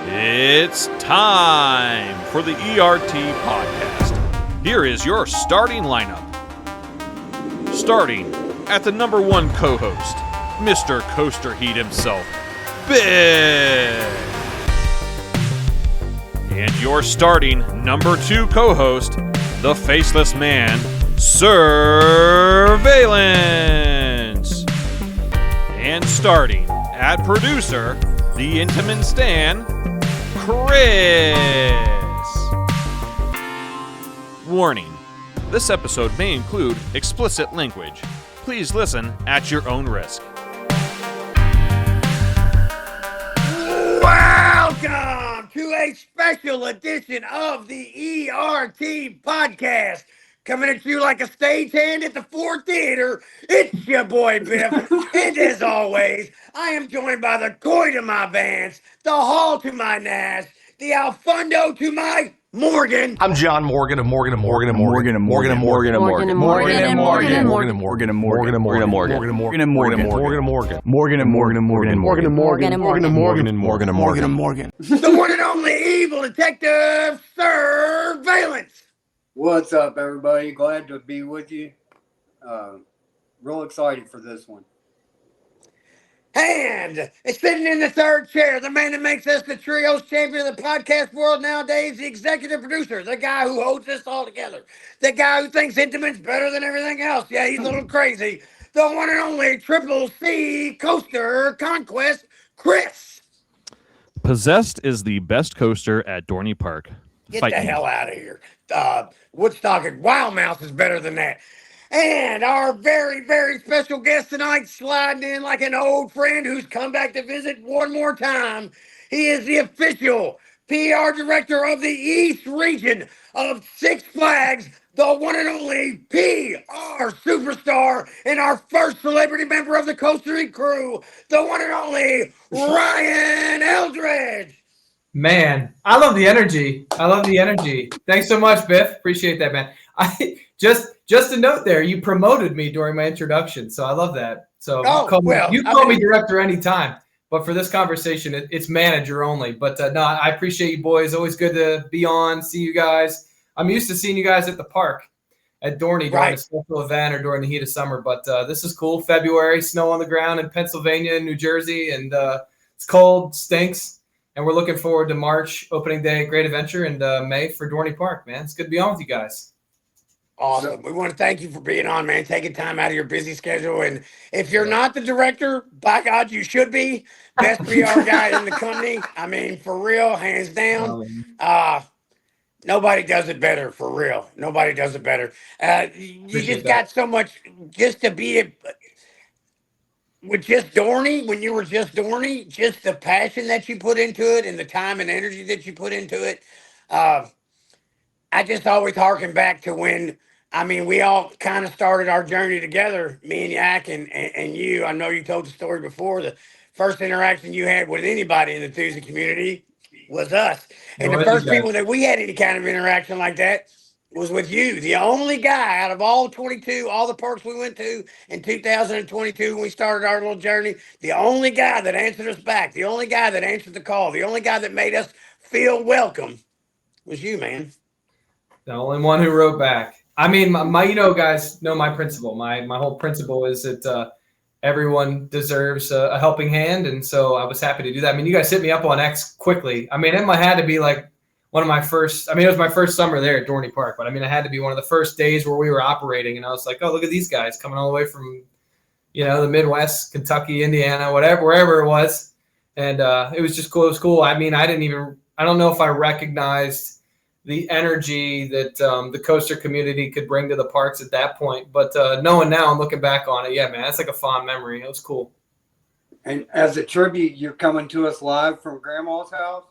It's time for the ERT podcast. Here is your starting lineup. Starting at the number one co-host, Mr. Coaster Heat himself, Biff. And your starting number two co-host, the faceless man, Surveillance. And starting at producer, the Intamin Stan, Chris. Warning: this episode may include explicit language. Please listen at your own risk. Welcome to a special edition of the ERT podcast. Coming at you like a stagehand at the Ford Theater, it's your boy Biff. And as always, I am joined by the Coy to my Vance, the Hall to my Nash, the Alfundo to my Morgan. I'm John Morgan of Morgan and Morgan and Morgan and Morgan and Morgan and Morgan and Morgan and Morgan and Morgan and Morgan and Morgan and Morgan and Morgan and Morgan and Morgan and Morgan and Morgan Morgan and Morgan and Morgan and Morgan and Morgan and Morgan and Morgan and Morgan and Morgan and Morgan. The one and only evil detective, Surveillance. What's up, everybody? Glad to be with you. Real excited for this one. And sitting in the third chair, the man that makes us the trios champion of the podcast world nowadays, the executive producer, the guy who holds this all together, the guy who thinks Intimate's better than everything else. Yeah, he's a little crazy. The one and only Triple C Coaster Conquest, Chris. Possessed is the best coaster at Dorney Park. Get Fight the me. hell out of here. Woodstock and Wild Mouse is better than that. And our very, very special guest tonight, sliding in like an old friend who's come back to visit one more time. He is the official PR director of the East region of Six Flags, the one and only PR superstar, and our first celebrity member of the Coaster crew, the one and only Ryan Eldredge. Man, I love the energy. Thanks so much, Biff. Appreciate that, man. Just a note there, you promoted me during my introduction, so I love that. So you call me director anytime, but for this conversation, it's manager only. But no, I appreciate you boys. Always good to be on, see you guys. I'm used to seeing you guys at the park at Dorney during a special event or during the heat of summer, but this is cool. February, snow on the ground in Pennsylvania and New Jersey, and it's cold, stinks. And we're looking forward to March opening day at Great Adventure and May for Dorney Park, man. It's good to be on with you guys. Awesome. We want to thank you for being on, man, taking time out of your busy schedule. And if you're not the director, by God, you should be. Best PR guy in the company. I mean, for real, hands down. Nobody does it better, for real. Nobody does it better. You just got so much just to be with just Dorney, when you were just Dorney, just the passion that you put into it and the time and energy that you put into it. I just always harken back to when, we all kind of started our journey together, me and Yak and you. I know you told the story before. The first interaction you had with anybody in the Tuesday community was us. And the first people that we had any kind of interaction like that was with you. The only guy out of all 22, all the parks we went to in 2022 when we started our little journey, the only guy that answered us back, the only guy that answered the call, the only guy that made us feel welcome was you, man. The only one who wrote back. I mean, my guys know my principle. My whole principle is that everyone deserves a helping hand, and so I was happy to do that. I mean, you guys hit me up on X quickly. I mean, it had to be like one of my first. It was my first summer there at Dorney Park, but it had to be one of the first days where we were operating, and I was like, oh, look at these guys coming all the way from, the Midwest, Kentucky, Indiana, wherever it was, and it was just cool. It was cool. I don't know if I recognized the energy that the coaster community could bring to the parks at that point. But knowing now and looking back on it, yeah, man, that's like a fond memory. It was cool. And as a tribute, you're coming to us live from Grandma's house?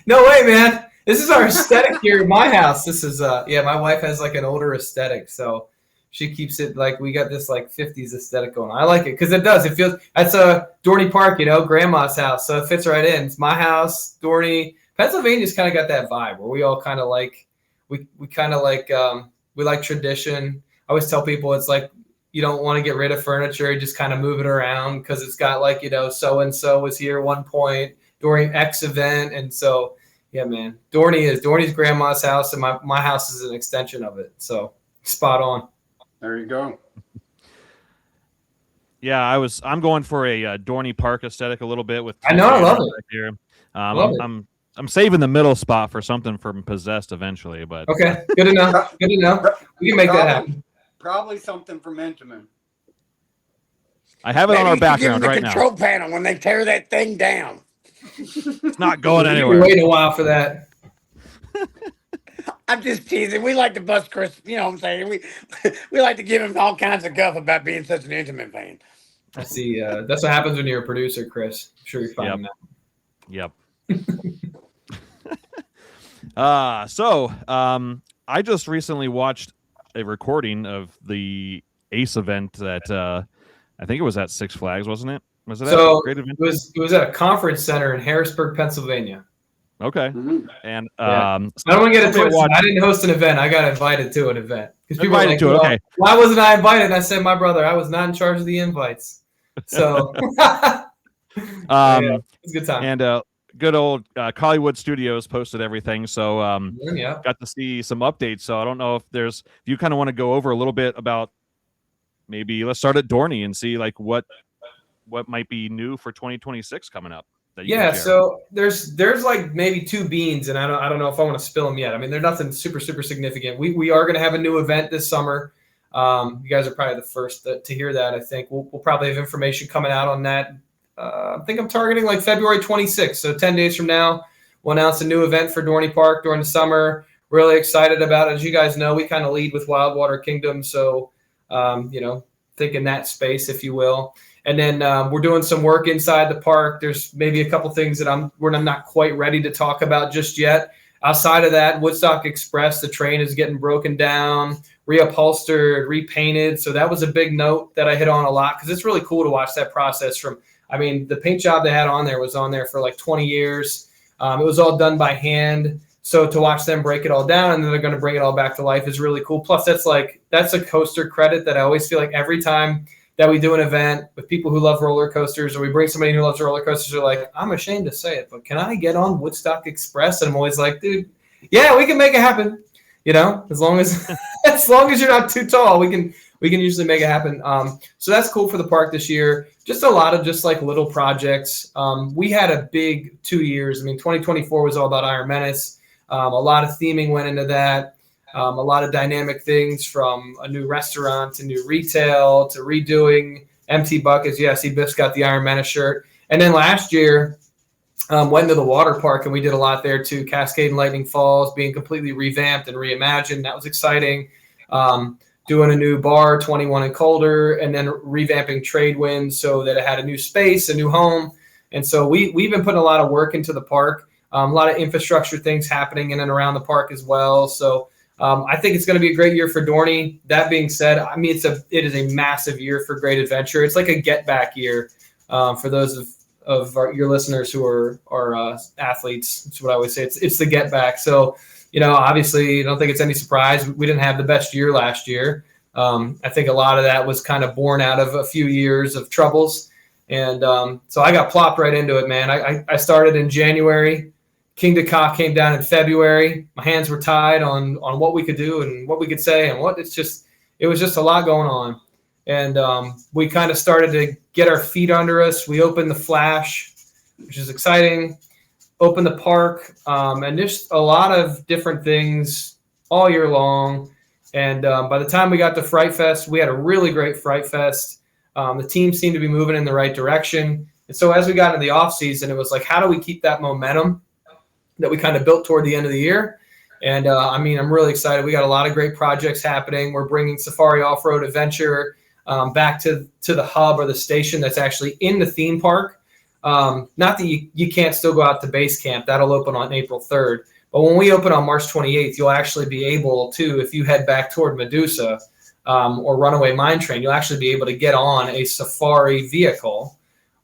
No way, man. This is our aesthetic here at my house. This is, my wife has like an older aesthetic. So she keeps it like we got this like 50s aesthetic going on. I like it because it does. It feels, that's a Dorney Park, Grandma's house. So it fits right in. It's my house, Dorney. Pennsylvania's kind of got that vibe where we all kind of like, we like tradition. I always tell people it's like you don't want to get rid of furniture, just kind of move it around because it's got like, so-and-so was here at one point during X event. And so, yeah, man, Dorney's grandma's house, and my house is an extension of it. So spot on. There you go. Yeah, I'm going for a Dorney Park aesthetic a little bit with. I know, I love it. Right here. Love it. I'm saving the middle spot for something from Possessed eventually, but okay, good enough. Good enough. We can make that happen. Probably something from Intamin. I have it Maybe on our you should give background them the right now. control panel when they tear that thing down. It's not going We're anywhere. waiting a while for that. I'm just teasing. We like to bust Chris. You know what I'm saying? We like to give him all kinds of guff about being such an Intamin fan. I see. That's what happens when you're a producer, Chris. I'm sure you're finding that. Yep. I just recently watched a recording of the Ace event that I think it was at Six Flags, wasn't it? Was it So a great event? it was at a conference center in Harrisburg, Pennsylvania. Okay. Mm-hmm. And I don't want to get it twisted. I didn't host an event. I got invited to an event. Because people were like, okay. Why wasn't I invited? And I said, my brother, I was not in charge of the invites. So it was a good time. And good old Collywood Studios posted everything, so got to see some updates. So I don't know if you kind of want to go over a little bit about, maybe let's start at Dorney and see like what might be new for 2026 coming up. So there's like maybe two beans, and I don't know if I want to spill them yet. I mean, they're nothing super significant. We are going to have a new event this summer. You guys are probably the first to hear that. I think we'll probably have information coming out on that. I think I'm targeting like February 26th. So 10 days from now, we'll announce a new event for Dorney Park during the summer. Really excited about it. As you guys know, we kind of lead with Wildwater Kingdom. So, think in that space, if you will. And then we're doing some work inside the park. There's maybe a couple things that I'm not quite ready to talk about just yet. Outside of that, Woodstock Express, the train is getting broken down, reupholstered, repainted. So that was a big note that I hit on a lot, because it's really cool to watch that process the paint job they had on there was on there for like 20 years. It was all done by hand. So to watch them break it all down and then they're going to bring it all back to life is really cool. Plus, that's a coaster credit that I always feel like every time that we do an event with people who love roller coasters, or we bring somebody who loves roller coasters, they're like, I'm ashamed to say it, but can I get on Woodstock Express? And I'm always like, dude, yeah, we can make it happen. As long as you're not too tall, we can usually make it happen. So that's cool for the park this year. Just a lot of like little projects. We had a big 2 years. 2024 was all about Iron Menace. A lot of theming went into that. A lot of dynamic things, from a new restaurant to new retail to redoing empty buckets. Yeah, see, Biff's got the Iron Menace shirt. And then last year, went to the water park, and we did a lot there too. Cascade and Lightning Falls being completely revamped and reimagined. That was exciting. Doing a new bar, 21 and colder, and then revamping Tradewind so that it had a new space, a new home. And so we've been putting a lot of work into the park. A lot of infrastructure things happening in and around the park as well. So I think it's going to be a great year for Dorney. That being said, it is a massive year for Great Adventure. It's like a get back year for those of your listeners who are athletes. That's what I always say. It's the get back. So, obviously, I don't think it's any surprise we didn't have the best year last year. I think a lot of that was kind of born out of a few years of troubles. And so I got plopped right into it, man. I started in January. Kingda Ka came down in February. My hands were tied on what we could do and what we could say, and it was just a lot going on. And we kind of started to get our feet under us. We opened the Flash, which is exciting. Opened the park, and just a lot of different things all year long. And by the time we got to Fright Fest, we had a really great Fright Fest. The team seemed to be moving in the right direction. And so as we got into the off season, it was like, how do we keep that momentum that we kind of built toward the end of the year? And I'm really excited. We got a lot of great projects happening. We're bringing Safari Off-Road Adventure back to the hub or the station that's actually in the theme park. Not that you can't still go out to base camp. That'll open on April 3rd. But when we open on March 28th, you'll actually be able to, if you head back toward Medusa or Runaway Mine Train, you'll actually be able to get on a safari vehicle,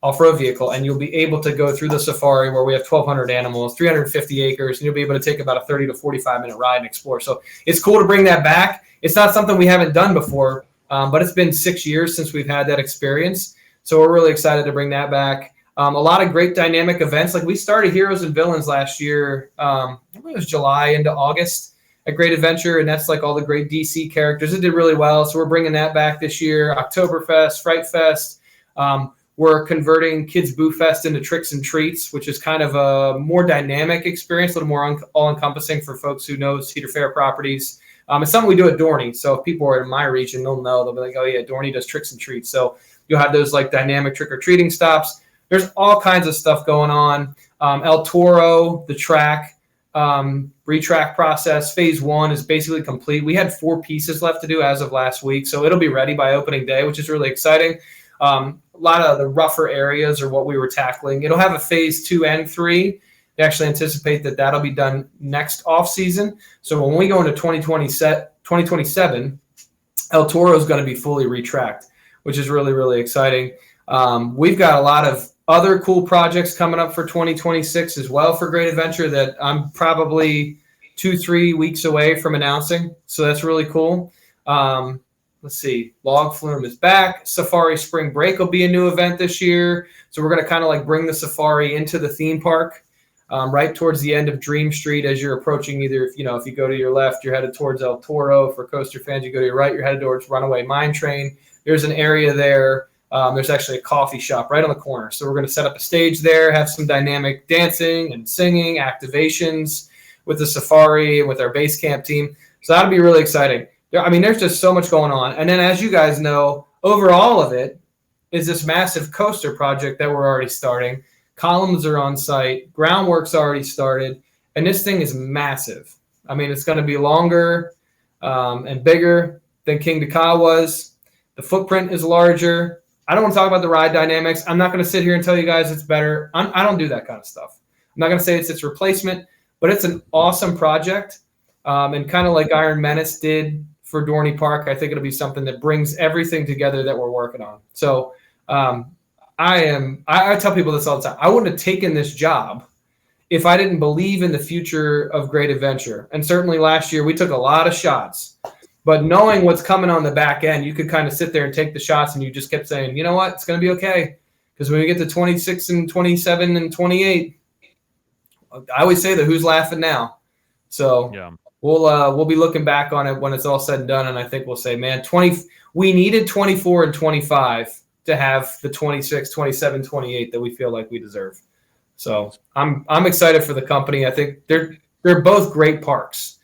off-road vehicle, and you'll be able to go through the safari where we have 1,200 animals, 350 acres, and you'll be able to take about a 30 to 45-minute ride and explore. So it's cool to bring that back. It's not something we haven't done before, but it's been 6 years since we've had that experience. So we're really excited to bring that back. A lot of great dynamic events. Like we started Heroes and Villains last year. I think it was July into August at Great Adventure, and that's like all the great DC characters. It did really well, so we're bringing that back this year. Oktoberfest, Fright Fest. We're converting Kids Boo Fest into Tricks and Treats, which is kind of a more dynamic experience, a little more all-encompassing for folks who know Cedar Fair properties. It's something we do at Dorney, so if people are in my region, they'll know. They'll be like, oh yeah, Dorney does Tricks and Treats. So you'll have those like dynamic trick-or-treating stops. There's all kinds of stuff going on. El Toro, the track, retrack process, phase 1 is basically complete. We had 4 pieces left to do as of last week, so it'll be ready by opening day, which is really exciting. A lot of the rougher areas are what we were tackling. It'll have a phase 2 and 3. They actually anticipate that that'll be done next off season. So when we go into 2027, El Toro is going to be fully retracked, which is really, really exciting. We've got a lot of other cool projects coming up for 2026 as well for Great Adventure that I'm probably 2-3 weeks away from announcing. So that's really cool. Let's see. Log Flume is back. Safari Spring Break will be a new event this year. So we're going to kind of like bring the safari into the theme park right towards the end of Dream Street as you're approaching either, if you go to your left, you're headed towards El Toro. For coaster fans, you go to your right, you're headed towards Runaway Mine Train. There's an area there. There's actually a coffee shop right on the corner. So we're going to set up a stage there, have some dynamic dancing and singing, activations with the safari and with our base camp team. So that'll be really exciting. I mean, there's just so much going on. And then as you guys know, over all of it is this massive coaster project that we're already starting. Columns are on site. Groundwork's already started. And this thing is massive. I mean, it's going to be longer and bigger than Kingda Ka was. The footprint is larger. I don't want to talk about the ride dynamics. I'm not going to sit here and tell you guys it's better. I don't do that kind of stuff. I'm not going to say it's its replacement, but it's an awesome project. And kind of like Iron Menace did for Dorney Park, I think it'll be something that brings everything together that we're working on. So I tell people this all the time. I wouldn't have taken this job if I didn't believe in the future of Great Adventure. And certainly last year we took a lot of shots. But knowing what's coming on the back end, you could kind of sit there and take the shots, and you just kept saying, you know what, it's going to be okay. Because when we get to 26 and 27 and 28, I always say that who's laughing now. So yeah. We'll be looking back on it when it's all said and done, and I think we'll say, man, we needed 24 and 25 to have the 26, 27, 28 that we feel like we deserve. So I'm excited for the company. I think they're both great parks.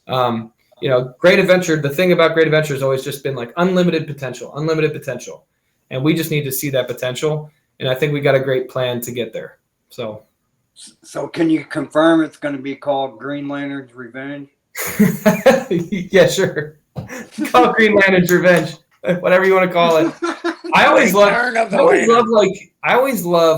Great Adventure, the thing about Great Adventure has always just been like unlimited potential. And we just need to see that potential. And I think we got a great plan to get there. So can you confirm it's going to be called Green Lantern's Revenge? Yeah, sure. Call it Green Lantern's Revenge, whatever you want to call it. I always love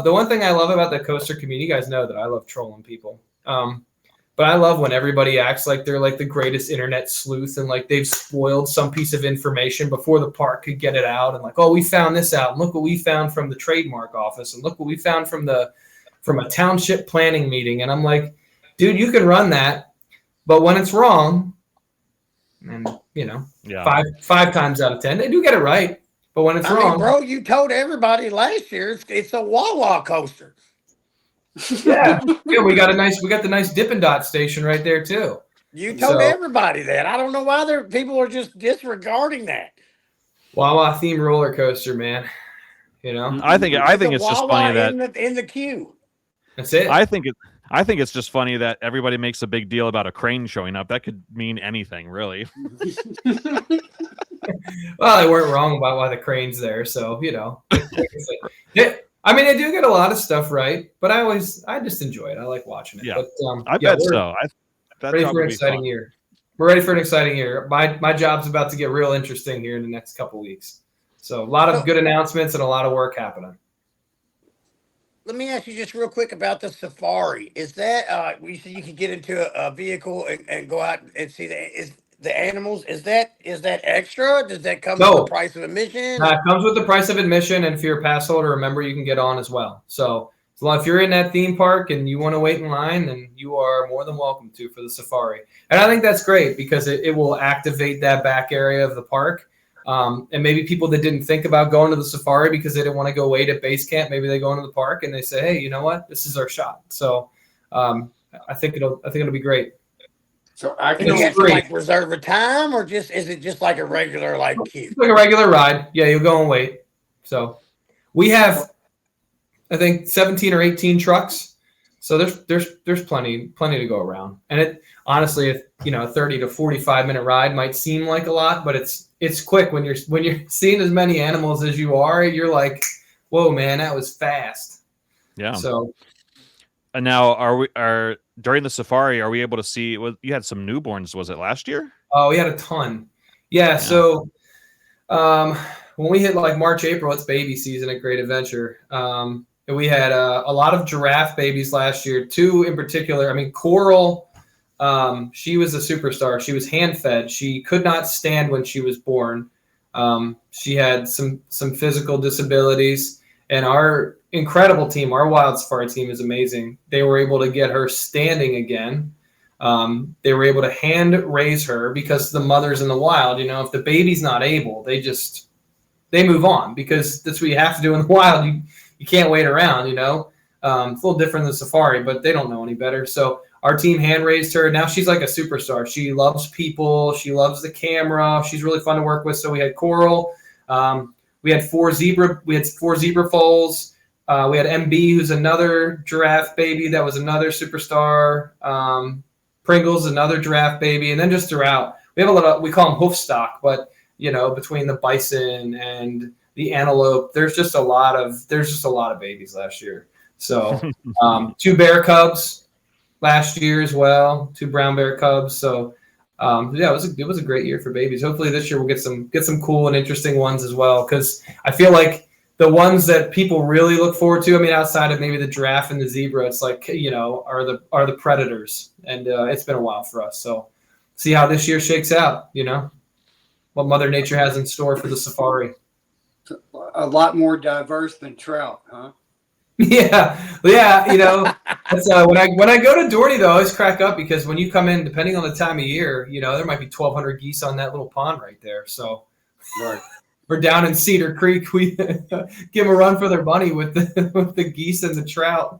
the one thing I love about the coaster community. You guys know that I love trolling people. But I love when everybody acts like they're like the greatest internet sleuth and like they've spoiled some piece of information before the park could get it out. And like, oh, we found this out. And look what we found from the trademark office. And look what we found from a township planning meeting. And I'm like, dude, you can run that. But when it's wrong, and five times out of 10, they do get it right. But when it's wrong, bro, you told everybody last year it's a Wawa coaster. Yeah, we got the nice Dippin' Dot station right there too. You told everybody that. I don't know why people are just disregarding that. Wawa theme roller coaster, man. I think it's just funny that in the queue. That's it. I think it's just funny that everybody makes a big deal about a crane showing up. That could mean anything, really. Well, they weren't wrong about why the crane's there, so I mean, I do get a lot of stuff right, but I just enjoy it. I like watching it. Yeah, but, I bet so. Ready for an exciting year. We're ready for an exciting year. My job's about to get real interesting here in the next couple of weeks. So a lot of good announcements and a lot of work happening. Let me ask you just real quick about the safari. Is that you said you could get into a vehicle and go out and see the animals? Is that extra? Does that come with the price of admission? It comes with the price of admission, and if you're a pass holder, remember you can get on as well. So if you're in that theme park and you want to wait in line, then you are more than welcome to for the safari. And I think that's great because it will activate that back area of the park. And maybe people that didn't think about going to the safari because they didn't want to go wait at base camp, maybe they go into the park and they say, hey, you know what? This is our shot. So I think it'll be great. So I can you have to like reserve a time, or is it just like a regular like queue? It's like a regular ride. Yeah, you'll go and wait. So we have, I think, 17 or 18 trucks. So there's plenty to go around. And it honestly, if a 30 to 45 minute ride might seem like a lot, but it's quick when you're seeing as many animals as you are. You're like, whoa, man, that was fast. Yeah. So. And now are during the safari, are we able to see? Well, you had some newborns. Was it last year? Oh, we had a ton. Yeah. So when we hit like March, April, it's baby season at Great Adventure. And we had a lot of giraffe babies last year. 2 in particular. I mean, Coral. She was a superstar. She was hand fed. She could not stand when she was born. She had some physical disabilities, and our incredible team, our wild safari team, is amazing. They were able to get her standing again. They were able to hand raise her because the mothers in the wild, if the baby's not able, they move on, because that's what you have to do in the wild. You can't wait around, It's a little different than safari, but they don't know any better. So our team hand raised her. Now she's like a superstar. She loves people. She loves the camera. She's really fun to work with. So we had Coral. We had 4 zebra foals. We had MB, who's another giraffe baby. That was another superstar. Pringle's another giraffe baby. And then just throughout, we have a lot of, we call them hoof stock, but between the bison and the antelope, there's just a lot of babies last year. So 2 bear cubs last year as well, 2 brown bear cubs. So it was a great year for babies. Hopefully this year we'll get some cool and interesting ones as well, because I feel like the ones that people really look forward to, I mean, outside of maybe the giraffe and the zebra, it's like, are the predators. And it's been a while for us. So see how this year shakes out, what Mother Nature has in store for the safari. A lot more diverse than trout, huh? Yeah. That's, when I go to Dorney, though, I always crack up, because when you come in, depending on the time of year, there might be 1,200 geese on that little pond right there. So right. We're down in Cedar Creek. We give them a run for their money with the geese and the trout.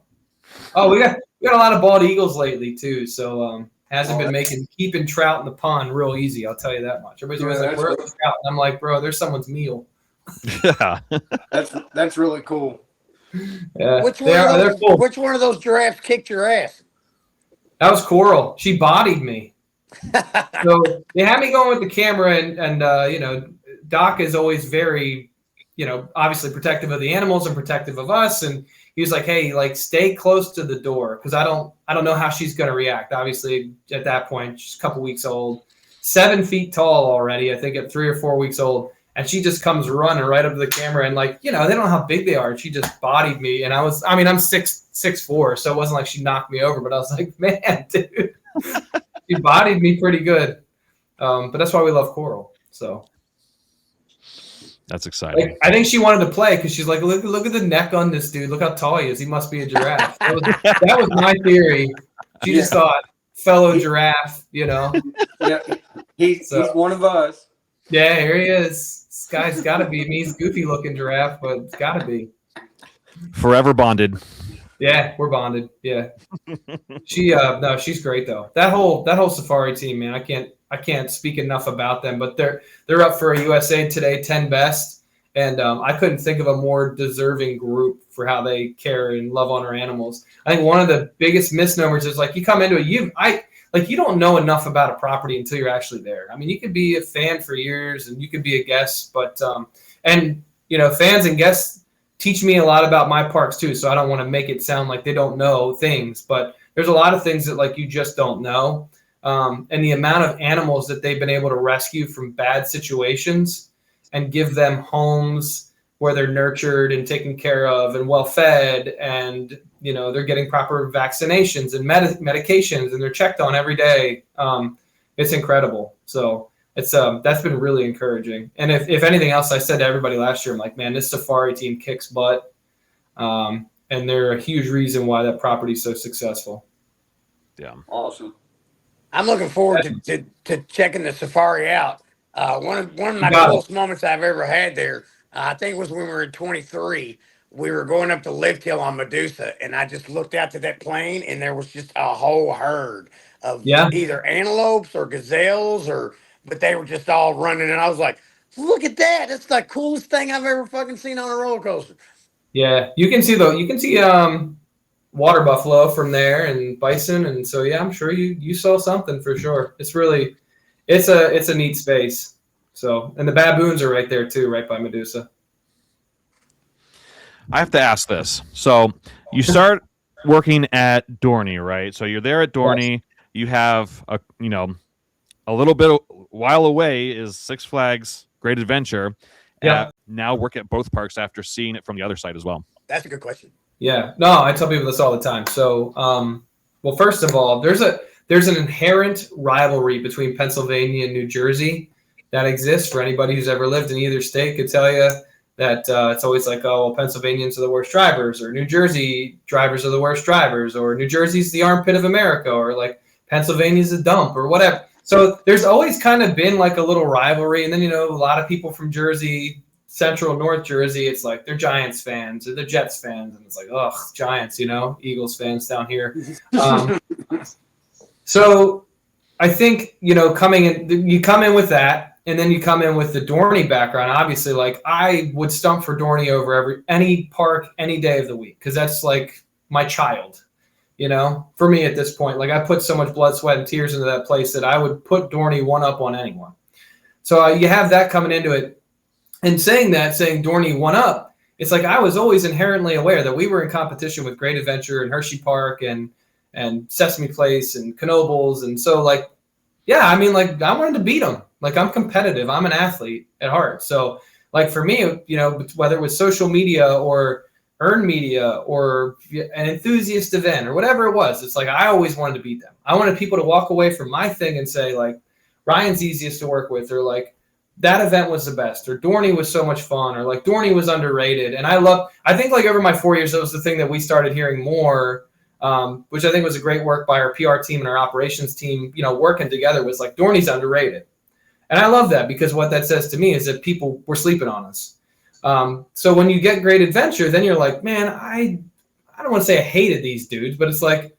Oh, we got a lot of bald eagles lately too. So hasn't been keeping trout in the pond real easy. I'll tell you that much. Everybody's always like, "Where's the trout?" And I'm like, "Bro, there's someone's meal." Yeah, that's really cool. Yeah, which one of those giraffes kicked your ass? That was Coral. She bodied me. So they had me going with the camera, and Doc is always very, obviously protective of the animals and protective of us. And he was like, hey, like, stay close to the door, because I don't know how she's going to react. Obviously, at that point, she's a couple weeks old, 7 feet tall already, I think at 3 or 4 weeks old. And she just comes running right up to the camera, and they don't know how big they are. She just bodied me. And I'm 6'4", so it wasn't like she knocked me over, but I was like, man, dude, she bodied me pretty good. But that's why we love Coral. So. That's exciting. I think she wanted to play, because she's like, look at the neck on this dude. Look how tall he is. He must be a giraffe. That was my theory. She just thought, fellow giraffe, Yeah, he's one of us. Yeah, here he is. This guy's got to be. He's goofy looking giraffe, but it's got to be. Forever bonded. Yeah, we're bonded. Yeah. She's great though. That whole safari team, man. I can't speak enough about them, but they're up for a USA Today 10 best, and I couldn't think of a more deserving group for how they care and love on our animals. I think one of the biggest misnomers is like, you come into you don't know enough about a property until you're actually there. I mean, you could be a fan for years and you could be a guest, but fans and guests teach me a lot about my parks too. So I don't want to make it sound like they don't know things, but there's a lot of things that you just don't know. And the amount of animals that they've been able to rescue from bad situations and give them homes where they're nurtured and taken care of and well fed, and they're getting proper vaccinations and medications, and they're checked on every day. It's incredible. So it's that's been really encouraging. And if anything else, I said to everybody last year, I'm like, man, this safari team kicks butt, and they're a huge reason why that property is so successful. Yeah, awesome. I'm looking forward to checking the safari out. One of my Got it. coolest moments I've ever had there, I think it was when we were 23. We were going up to Lift Hill on Medusa, and I just looked out to that plain, and there was just a whole herd of Yeah. either antelopes or gazelles, but they were just all running, and I was like, "Look at that! That's the coolest thing I've ever fucking seen on a roller coaster." Yeah. You can see water buffalo from there and bison, and so yeah, I'm sure you saw something for sure. It's a neat space. So, and the baboons are right there too, right by Medusa. I have to ask this. So you start working at Dorney, right? So you're there at Dorney. Yes. You have a little bit while away is Six Flags Great Adventure. Yeah. Now work at both parks after seeing it from the other side as well. That's a good question. Yeah. No, I tell people this all the time. So, well, first of all, there's an inherent rivalry between Pennsylvania and New Jersey that exists. For anybody who's ever lived in either state could tell you that it's always like, oh, well, Pennsylvanians are the worst drivers, or New Jersey drivers are the worst drivers, or New Jersey's the armpit of America, or like Pennsylvania's a dump, or whatever. So there's always kind of been like a little rivalry. And then, a lot of people from Jersey, Central North Jersey, it's like they're Giants fans or they're Jets fans. And it's like, ugh, Giants, Eagles fans down here. So I think, you come in with that. And then you come in with the Dorney background. Obviously, like I would stump for Dorney over any park, any day of the week, because that's like my child, for me at this point. Like I put so much blood, sweat, and tears into that place that I would put Dorney one up on anyone. So you have that coming into it. And saying Dorney one up, it's like I was always inherently aware that we were in competition with Great Adventure and Hershey Park and Sesame Place and Knoebels. And so like, yeah, I mean, like I wanted to beat them. Like I'm competitive. I'm an athlete at heart. So like for me, whether it was social media or earned media or an enthusiast event or whatever it was, it's like I always wanted to beat them. I wanted people to walk away from my thing and say like Ryan's easiest to work with, or like that event was the best, or Dorney was so much fun, or like Dorney was underrated. And I think like over my 4 years, that was the thing that we started hearing more, which I think was a great work by our PR team and our operations team, working together, was like Dorney's underrated. And I love that, because what that says to me is that people were sleeping on us. So when you get Great Adventure, then you're like, man, I don't want to say I hated these dudes, but it's like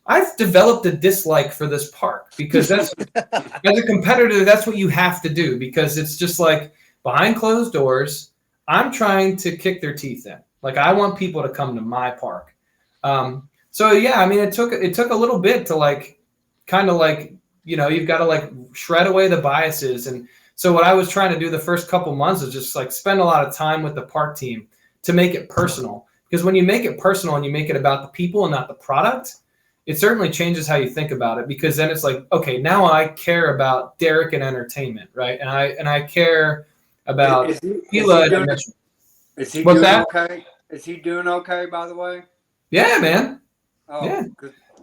I've developed a dislike for this park, because that's as a competitor, that's what you have to do, because it's just like behind closed doors, I'm trying to kick their teeth in. Like I want people to come to my park. So yeah, I mean, it took a little bit to like kind of like, you've got to like shred away the biases. And so what I was trying to do the first couple months is just like spend a lot of time with the park team to make it personal. Because when you make it personal and you make it about the people and not the product, it certainly changes how you think about it. Because then it's like, okay, now I care about Derek and entertainment, right? And I care about Hila and admission. Is he doing okay? Is he doing okay, by the way? Yeah, man. Oh, yeah.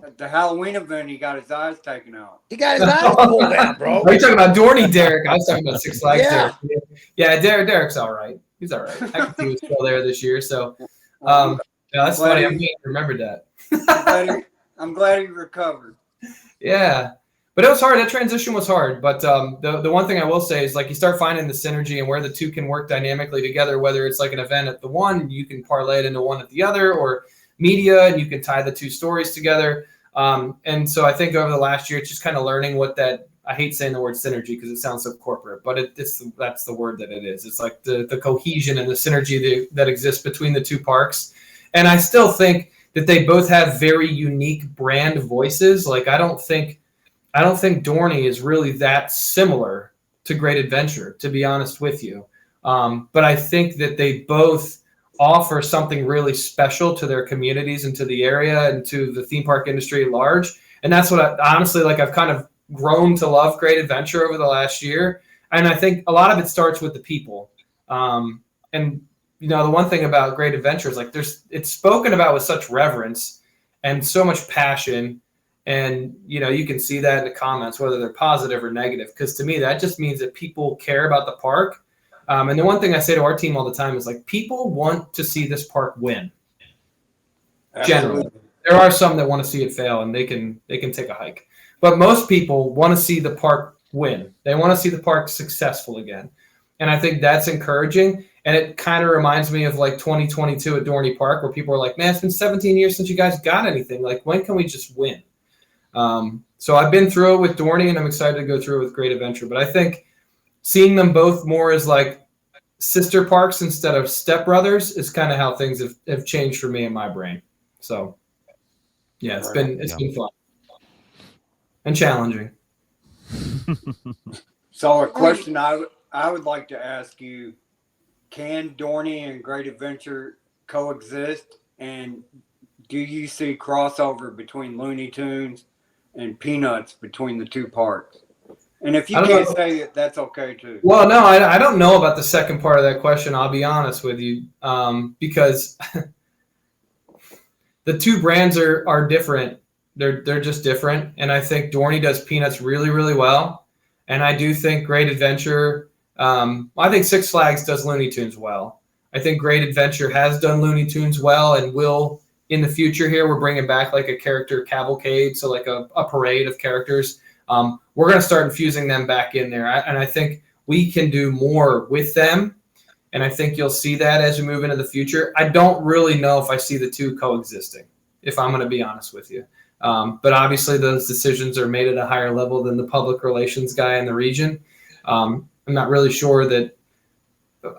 At the Halloween event, he got his eyes taken out. He got his eyes pulled out, bro. Are you talking about Dorney Derek? I was talking about Six Flags yeah. Derek. Yeah, Derek's all right. He's all right. I think he was still there this year. So, yeah, that's funny. I'm glad you remembered that. I'm glad he recovered. Yeah. But it was hard. That transition was hard. But the one thing I will say is like you start finding the synergy and where the two can work dynamically together, whether it's like an event at the one, you can parlay it into one at the other, or media, and you can tie the two stories together. And so I think over the last year, it's just kind of learning what that, I hate saying the word synergy because it sounds so corporate, but that's the word that it is. It's like the cohesion and the synergy that exists between the two parks. And I still think that they both have very unique brand voices. Like I don't think Dorney is really that similar to Great Adventure, to be honest with you. But I think that they both offer something really special to their communities and to the area and to the theme park industry at large. And that's what I've kind of grown to love Great Adventure over the last year. And I think a lot of it starts with the people. And the one thing about Great Adventure is like it's spoken about with such reverence and so much passion. And, you can see that in the comments, whether they're positive or negative, because to me, that just means that people care about the park. And the one thing I say to our team all the time is like, people want to see this park win. Generally, there are some that want to see it fail and they can take a hike, but most people want to see the park win. They want to see the park successful again. And I think that's encouraging. And it kind of reminds me of like 2022 at Dorney Park, where people are like, man, it's been 17 years since you guys got anything. Like, when can we just win? So I've been through it with Dorney, and I'm excited to go through it with Great Adventure. But I think seeing them both more as like sister parks instead of stepbrothers is kind of how things have changed for me in my brain. So yeah, it's been fun and challenging. So a question I would like to ask you, can Dorney and Great Adventure coexist? And do you see crossover between Looney Tunes and Peanuts between the two parks? And if you can't say it, that's okay too. Well, no, I don't know about the second part of that question. I'll be honest with you, because the two brands are different. They're just different. And I think Dorney does Peanuts really, really well. And I do think Great Adventure, I think Six Flags does Looney Tunes well. I think Great Adventure has done Looney Tunes well and will in the future here. We're bringing back like a character cavalcade, so like a parade of characters. We're going to start infusing them back in there. And I think we can do more with them. And I think you'll see that as we move into the future. I don't really know if I see the two coexisting, if I'm going to be honest with you. But obviously those decisions are made at a higher level than the public relations guy in the region. I'm not really sure that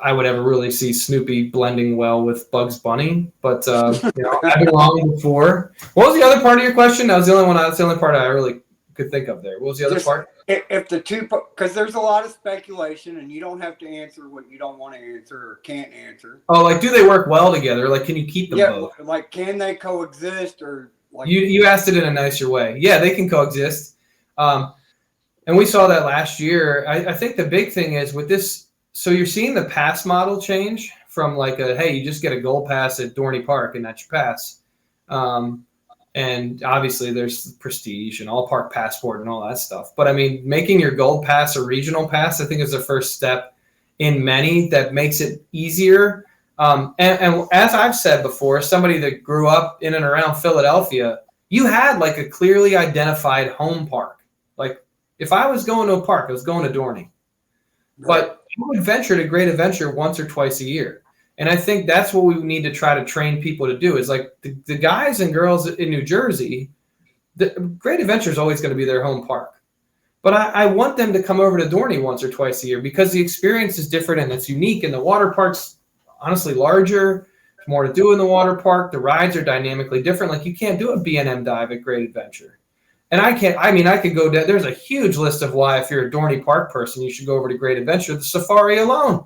I would ever really see Snoopy blending well with Bugs Bunny, but I've been wrong before. What was the other part of your question? That was the only one. That's the only part I really could think of there. What was the other part? If the two, because there's a lot of speculation, and you don't have to answer what you don't want to answer or can't answer. Oh, like, do they work well together? Like, can you keep them both? Like, can they coexist, or like you asked it in a nicer way. Yeah, they can coexist. And we saw that last year. I think the big thing is with this. So you're seeing the pass model change from like hey, you just get a gold pass at Dorney Park and that's your pass. And obviously there's prestige and all park passport and all that stuff. But I mean, making your gold pass a regional pass, I think is the first step in many that makes it easier. And as I've said before, somebody that grew up in and around Philadelphia, you had like a clearly identified home park. Like if I was going to a park, I was going to Dorney. But you would venture to Great Adventure once or twice a year. And I think that's what we need to try to train people to do is like the guys and girls in New Jersey, the Great Adventure is always going to be their home park. But I want them to come over to Dorney once or twice a year because the experience is different and it's unique. And the water park's honestly larger. There's more to do in the water park. The rides are dynamically different. Like you can't do a B&M dive at Great Adventure. And I could go down. There's a huge list of why if you're a Dorney Park person, you should go over to Great Adventure. The safari alone.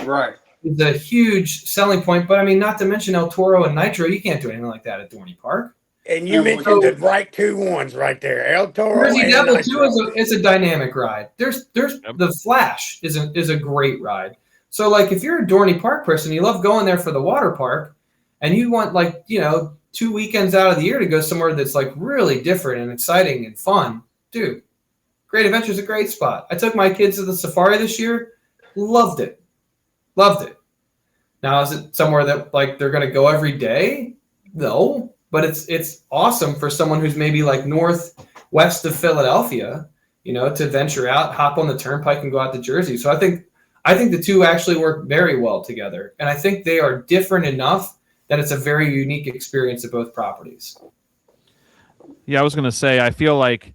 Right. Is a huge selling point, but I mean, not to mention El Toro and Nitro. You can't do anything like that at Dorney Park. And you mentioned the right two ones right there, El Toro. Jersey Devil 2 is a dynamic ride. There's the Flash is a great ride. So like if you're a Dorney Park person, you love going there for the water park, and you want 2 weekends out of the year to go somewhere that's like really different and exciting and fun, dude. Great Adventure is a great spot. I took my kids to the safari this year, loved it. Now, is it somewhere that like they're going to go every day? No, but it's awesome for someone who's maybe like northwest of Philadelphia, to venture out, hop on the turnpike and go out to Jersey. So I think the two actually work very well together. And I think they are different enough that it's a very unique experience at both properties. Yeah, I was going to say, I feel like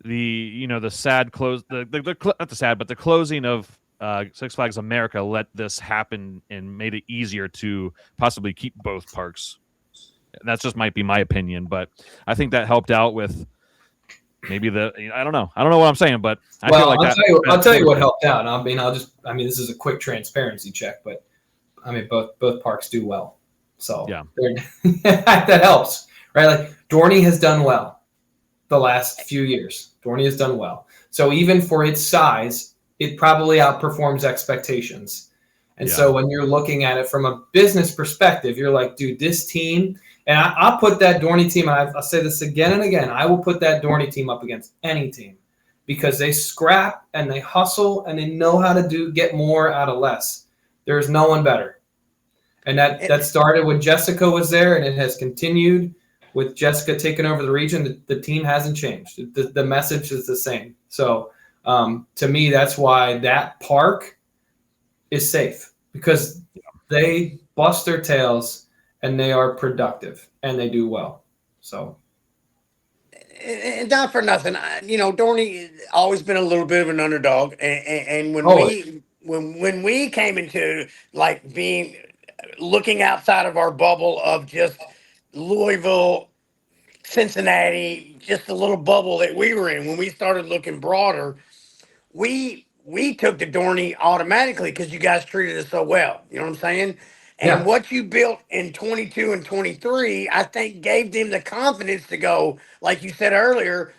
the sad close, not the sad, but the closing of Six Flags America let this happen and made it easier to possibly keep both parks. That's just might be my opinion, but I think that helped out with maybe I don't know what I'm saying, but feel like I'll tell you what helped out. This is a quick transparency check, but I mean, both parks do well. So yeah, that helps, right? Like Dorney has done well the last few years. Dorney has done well. So even for its size, it probably outperforms expectations. And so when you're looking at it from a business perspective, you're like, dude, this team, and I'll put that Dorney team, and I'll say this again and again, I will put that Dorney team up against any team because they scrap and they hustle and they know how to get more out of less. There's no one better. And that started when Jessica was there, and it has continued with Jessica taking over the region. The team hasn't changed. The message is the same. So To me, that's why that park is safe, because they bust their tails and they are productive and they do well. So, and not for nothing, Dorney always been a little bit of an underdog, and when always. when we came into like being looking outside of our bubble of just Louisville, Cincinnati, just a little bubble that we were in, when we started looking broader, we took to Dorney automatically because you guys treated us so well. You know what I'm saying? And Yeah. what you built in 22 and 23, I think gave them the confidence to go, like you said earlier,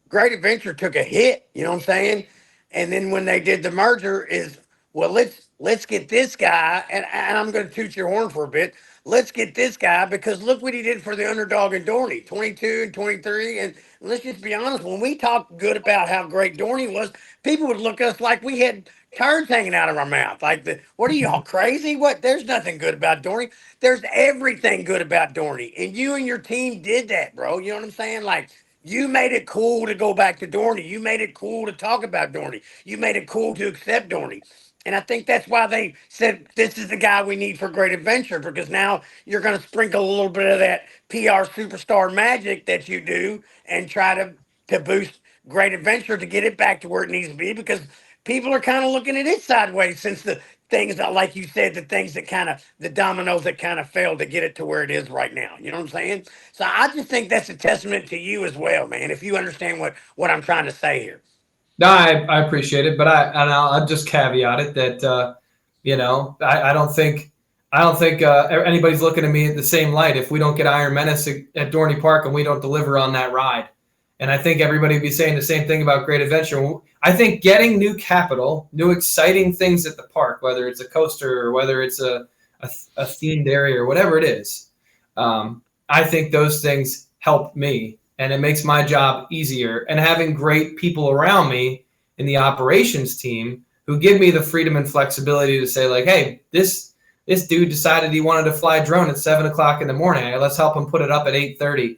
Great Adventure took a hit, you know what I'm saying? And then when they did the merger is, well, let's get this guy, and I'm gonna toot your horn for a bit. Let's get this guy because look what he did for the underdog in Dorney, 22 and 23. And let's just be honest, when we talk good about how great Dorney was, people would look at us like we had turds hanging out of our mouth. Like, what are y'all crazy? What? There's nothing good about Dorney. There's everything good about Dorney. And you and your team did that, bro. You know what I'm saying? Like, you made it cool to go back to Dorney. You made it cool to talk about Dorney. You made it cool to accept Dorney. And I think that's why they said this is the guy we need for Great Adventure, because now you're going to sprinkle a little bit of that PR superstar magic that you do and try to boost Great Adventure to get it back to where it needs to be, because people are kind of looking at it sideways since the things that, like you said, the things that kind of the dominoes that kind of failed to get it to where it is right now. You know what I'm saying? So I just think that's a testament to you as well, man. If you understand what I'm trying to say here. No, I appreciate it, but I'll just caveat it that I don't think anybody's looking at me at the same light if we don't get Iron Menace at Dorney Park and we don't deliver on that ride. And I think everybody would be saying the same thing about Great Adventure. I think getting new capital, new exciting things at the park, whether it's a coaster or whether it's a themed area or whatever it is, I think those things help me. And it makes my job easier. And having great people around me in the operations team who give me the freedom and flexibility to say, like, hey, this dude decided he wanted to fly a drone at 7:00 in the morning. Let's help him put it up at 8:30.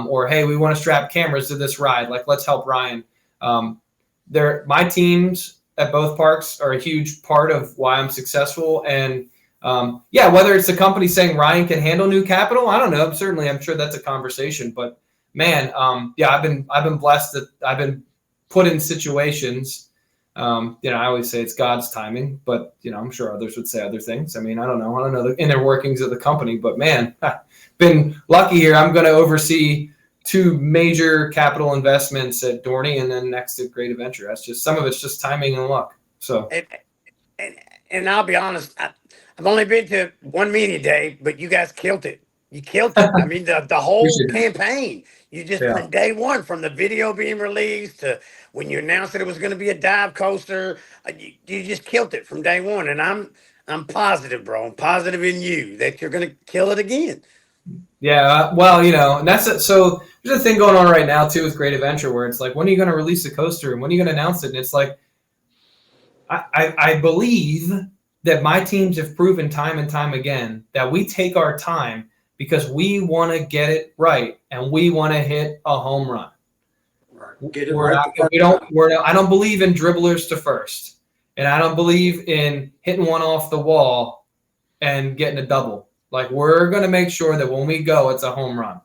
Or, hey, we want to strap cameras to this ride. Like, let's help Ryan. My teams at both parks are a huge part of why I'm successful. And whether it's the company saying Ryan can handle new capital, I don't know. Certainly, I'm sure that's a conversation. But man, I've been blessed that I've been put in situations. I always say it's God's timing, but I'm sure others would say other things. I mean, I don't know the inner workings of the company, but man, been lucky here. I'm going to oversee 2 major capital investments at Dorney and then next at Great Adventure. That's just, some of it's just timing and luck. So, and I'll be honest, I've only been to one media day, but you guys killed it. You killed it. I mean, the whole campaign, you just from day one, from the video being released to when you announced that it was going to be a dive coaster, you just killed it from day one. And I'm positive, bro. I'm positive in you that you're going to kill it again. Yeah, well, and that's it. So there's a thing going on right now too with Great Adventure where it's like, when are you going to release the coaster and when are you going to announce it? And it's like, I believe that my teams have proven time and time again that we take our time because we want to get it right and we want to hit a home run. Right. Get it right. I don't believe in dribblers to first, and I don't believe in hitting one off the wall and getting a double. Like, we're going to make sure that when we go, it's a home run.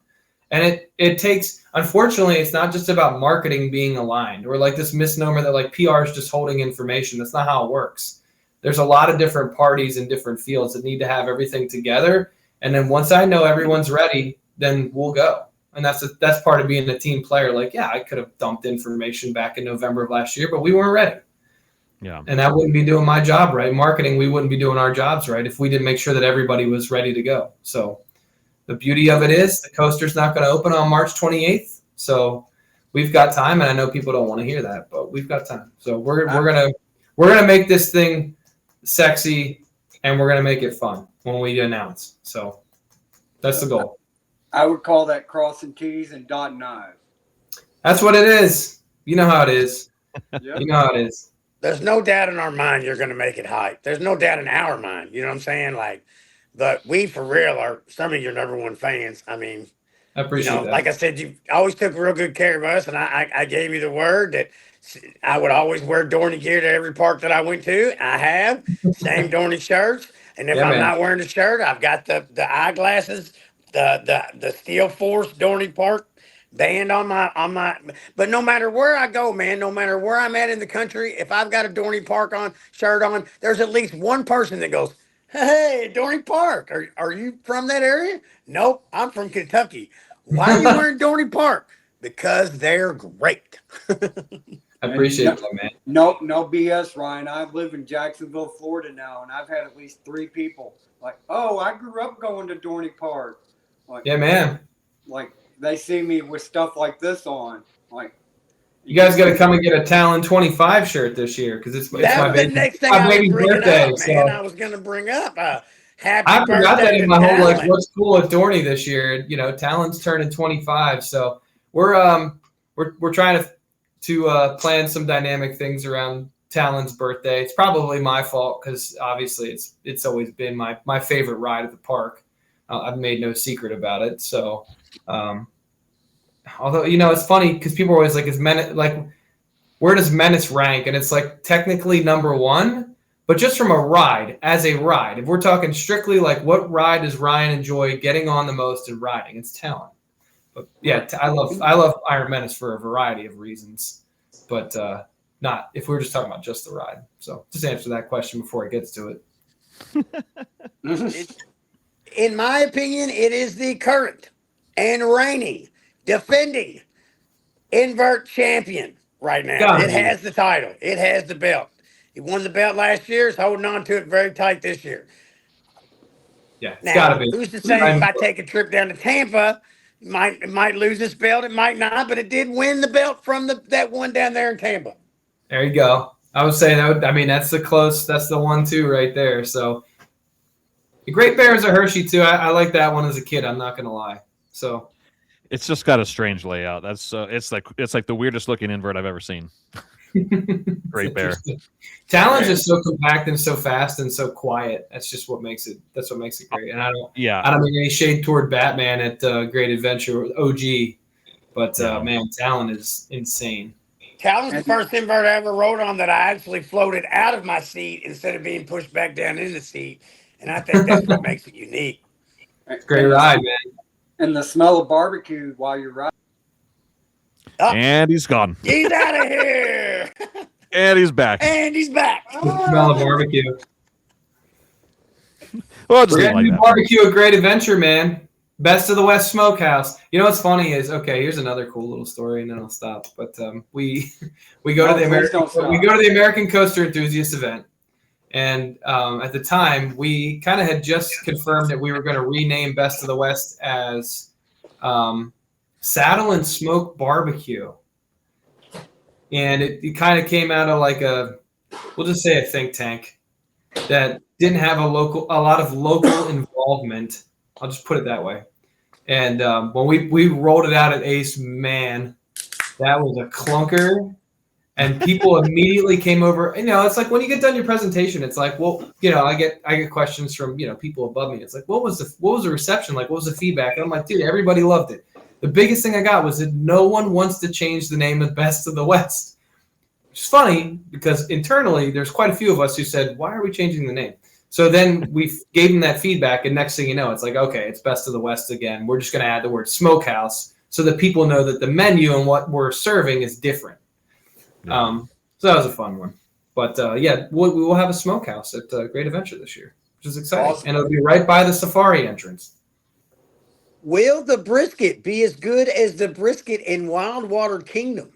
And it takes, unfortunately, it's not just about marketing being aligned or like this misnomer that like PR is just holding information. That's not how it works. There's a lot of different parties in different fields that need to have everything together. And then once I know everyone's ready, then we'll go. And that's part of being a team player. Like, yeah, I could have dumped information back in November of last year, but we weren't ready. Yeah. And that wouldn't be doing my job right. Marketing, we wouldn't be doing our jobs right if we didn't make sure that everybody was ready to go. So the beauty of it is the coaster's not going to open on March 28th. So we've got time, and I know people don't want to hear that, but we've got time. So we're gonna make this thing sexy, and we're gonna make it fun when we announce. So that's the goal. I would call that crossing T's and dotting I's. That's what it is. You know how it is. Yep. You know how it is. There's no doubt in our mind you're going to make it hype. There's no doubt in our mind. You know what I'm saying? Like, but we for real are some of your number one fans. I mean, I appreciate that. Like I said, you always took real good care of us, and I gave you the word that I would always wear Dorney gear to every park that I went to. I have same Dorney shirts, and if Yeah, I'm man. not wearing the shirt, I've got the eyeglasses, the Steel Force Dorney Park band on my. But no matter where I go, man, no matter where I'm at in the country, if I've got a Dorney Park on shirt on, there's at least one person that goes, "Hey, Dorney Park, are you from that area?" Nope, I'm from Kentucky. Why are you wearing Dorney Park? Because they're great. I appreciate that, man. No BS, Ryan. I live in Jacksonville, Florida now, and I've had at least 3 people like, "Oh, I grew up going to Dorney Park." Like, Yeah, man. Like they see me with stuff like this on. Like, you guys got to come and get a Talon 25 shirt this year because it's my baby's next thing I was bringing birthday. up, man. I was going to bring up happy I forgot that birthday in to my whole Talon. what's cool at Dorney this year. Talon's turning 25, so we're trying to plan some dynamic things around Talon's birthday. It's probably my fault because obviously it's always been my favorite ride at the park. I've made no secret about it. So, although it's funny because people are always like, where does Menace rank? And it's like technically number 1, but just from a ride, as a ride. If we're talking strictly like what ride does Ryan enjoy getting on the most and riding, it's Talon. But yeah, I love Iron Menace for a variety of reasons, but not if we're just talking about just the ride. So just answer that question before it gets to it. In my opinion, it is the current and reigning, defending invert champion right now. It has the title. It has the belt. He won the belt last year. Is holding on to it very tight this year. Yeah, it's now, gotta be. Who's to say if I take a trip down to Tampa, it might lose this belt. It might not, but it did win the belt from that one down there in Tampa. There you go. I was saying that's the 1-2 right there. So the Great Bear is a Hershey too. I like that one as a kid. I'm not gonna lie. So it's just got a strange layout. That's it's like the weirdest looking invert I've ever seen. Great Bear. Talon's just so compact and so fast and so quiet. That's just what makes it. That's what makes it great. And I don't mean any shade toward Batman at Great Adventure OG, but man, Talon is insane. Talon's the first invert I ever rode on that I actually floated out of my seat instead of being pushed back down in the seat. And I think that's what makes it unique. Great ride, man. And the smell of barbecue while you're riding. Oh, and he's gone. He's out of here. And he's back. And he's back. The smell of barbecue. Well, we're gonna do barbecue at Great Adventure, man. Best of the West Smokehouse. You know what's funny is here's another cool little story, and then I'll stop. But we go to the American Coaster Enthusiast event, and at the time we kind of had just confirmed that we were going to rename Best of the West as Saddle and Smoke Barbecue, and it kind of came out of like we'll just say a think tank that didn't have a lot of local involvement. I'll just put it that way. And when we rolled it out at Ace, man, that was a clunker. And people immediately came over. It's like when you get done your presentation, it's like, well, I get questions from people above me. It's like, what was the reception like? What was the feedback? And I'm like, dude, everybody loved it. The biggest thing I got was that no one wants to change the name of Best of the West. Which is funny because internally there's quite a few of us who said, why are we changing the name? So then we gave them that feedback, and next thing you know, it's like, okay, it's Best of the West again. We're just going to add the word smokehouse so that people know that the menu and what we're serving is different. Yeah. So that was a fun one. But we will have a smokehouse at Great Adventure this year, which is exciting. Awesome. And it'll be right by the safari entrance. Will the brisket be as good as the brisket in Wild Water Kingdom?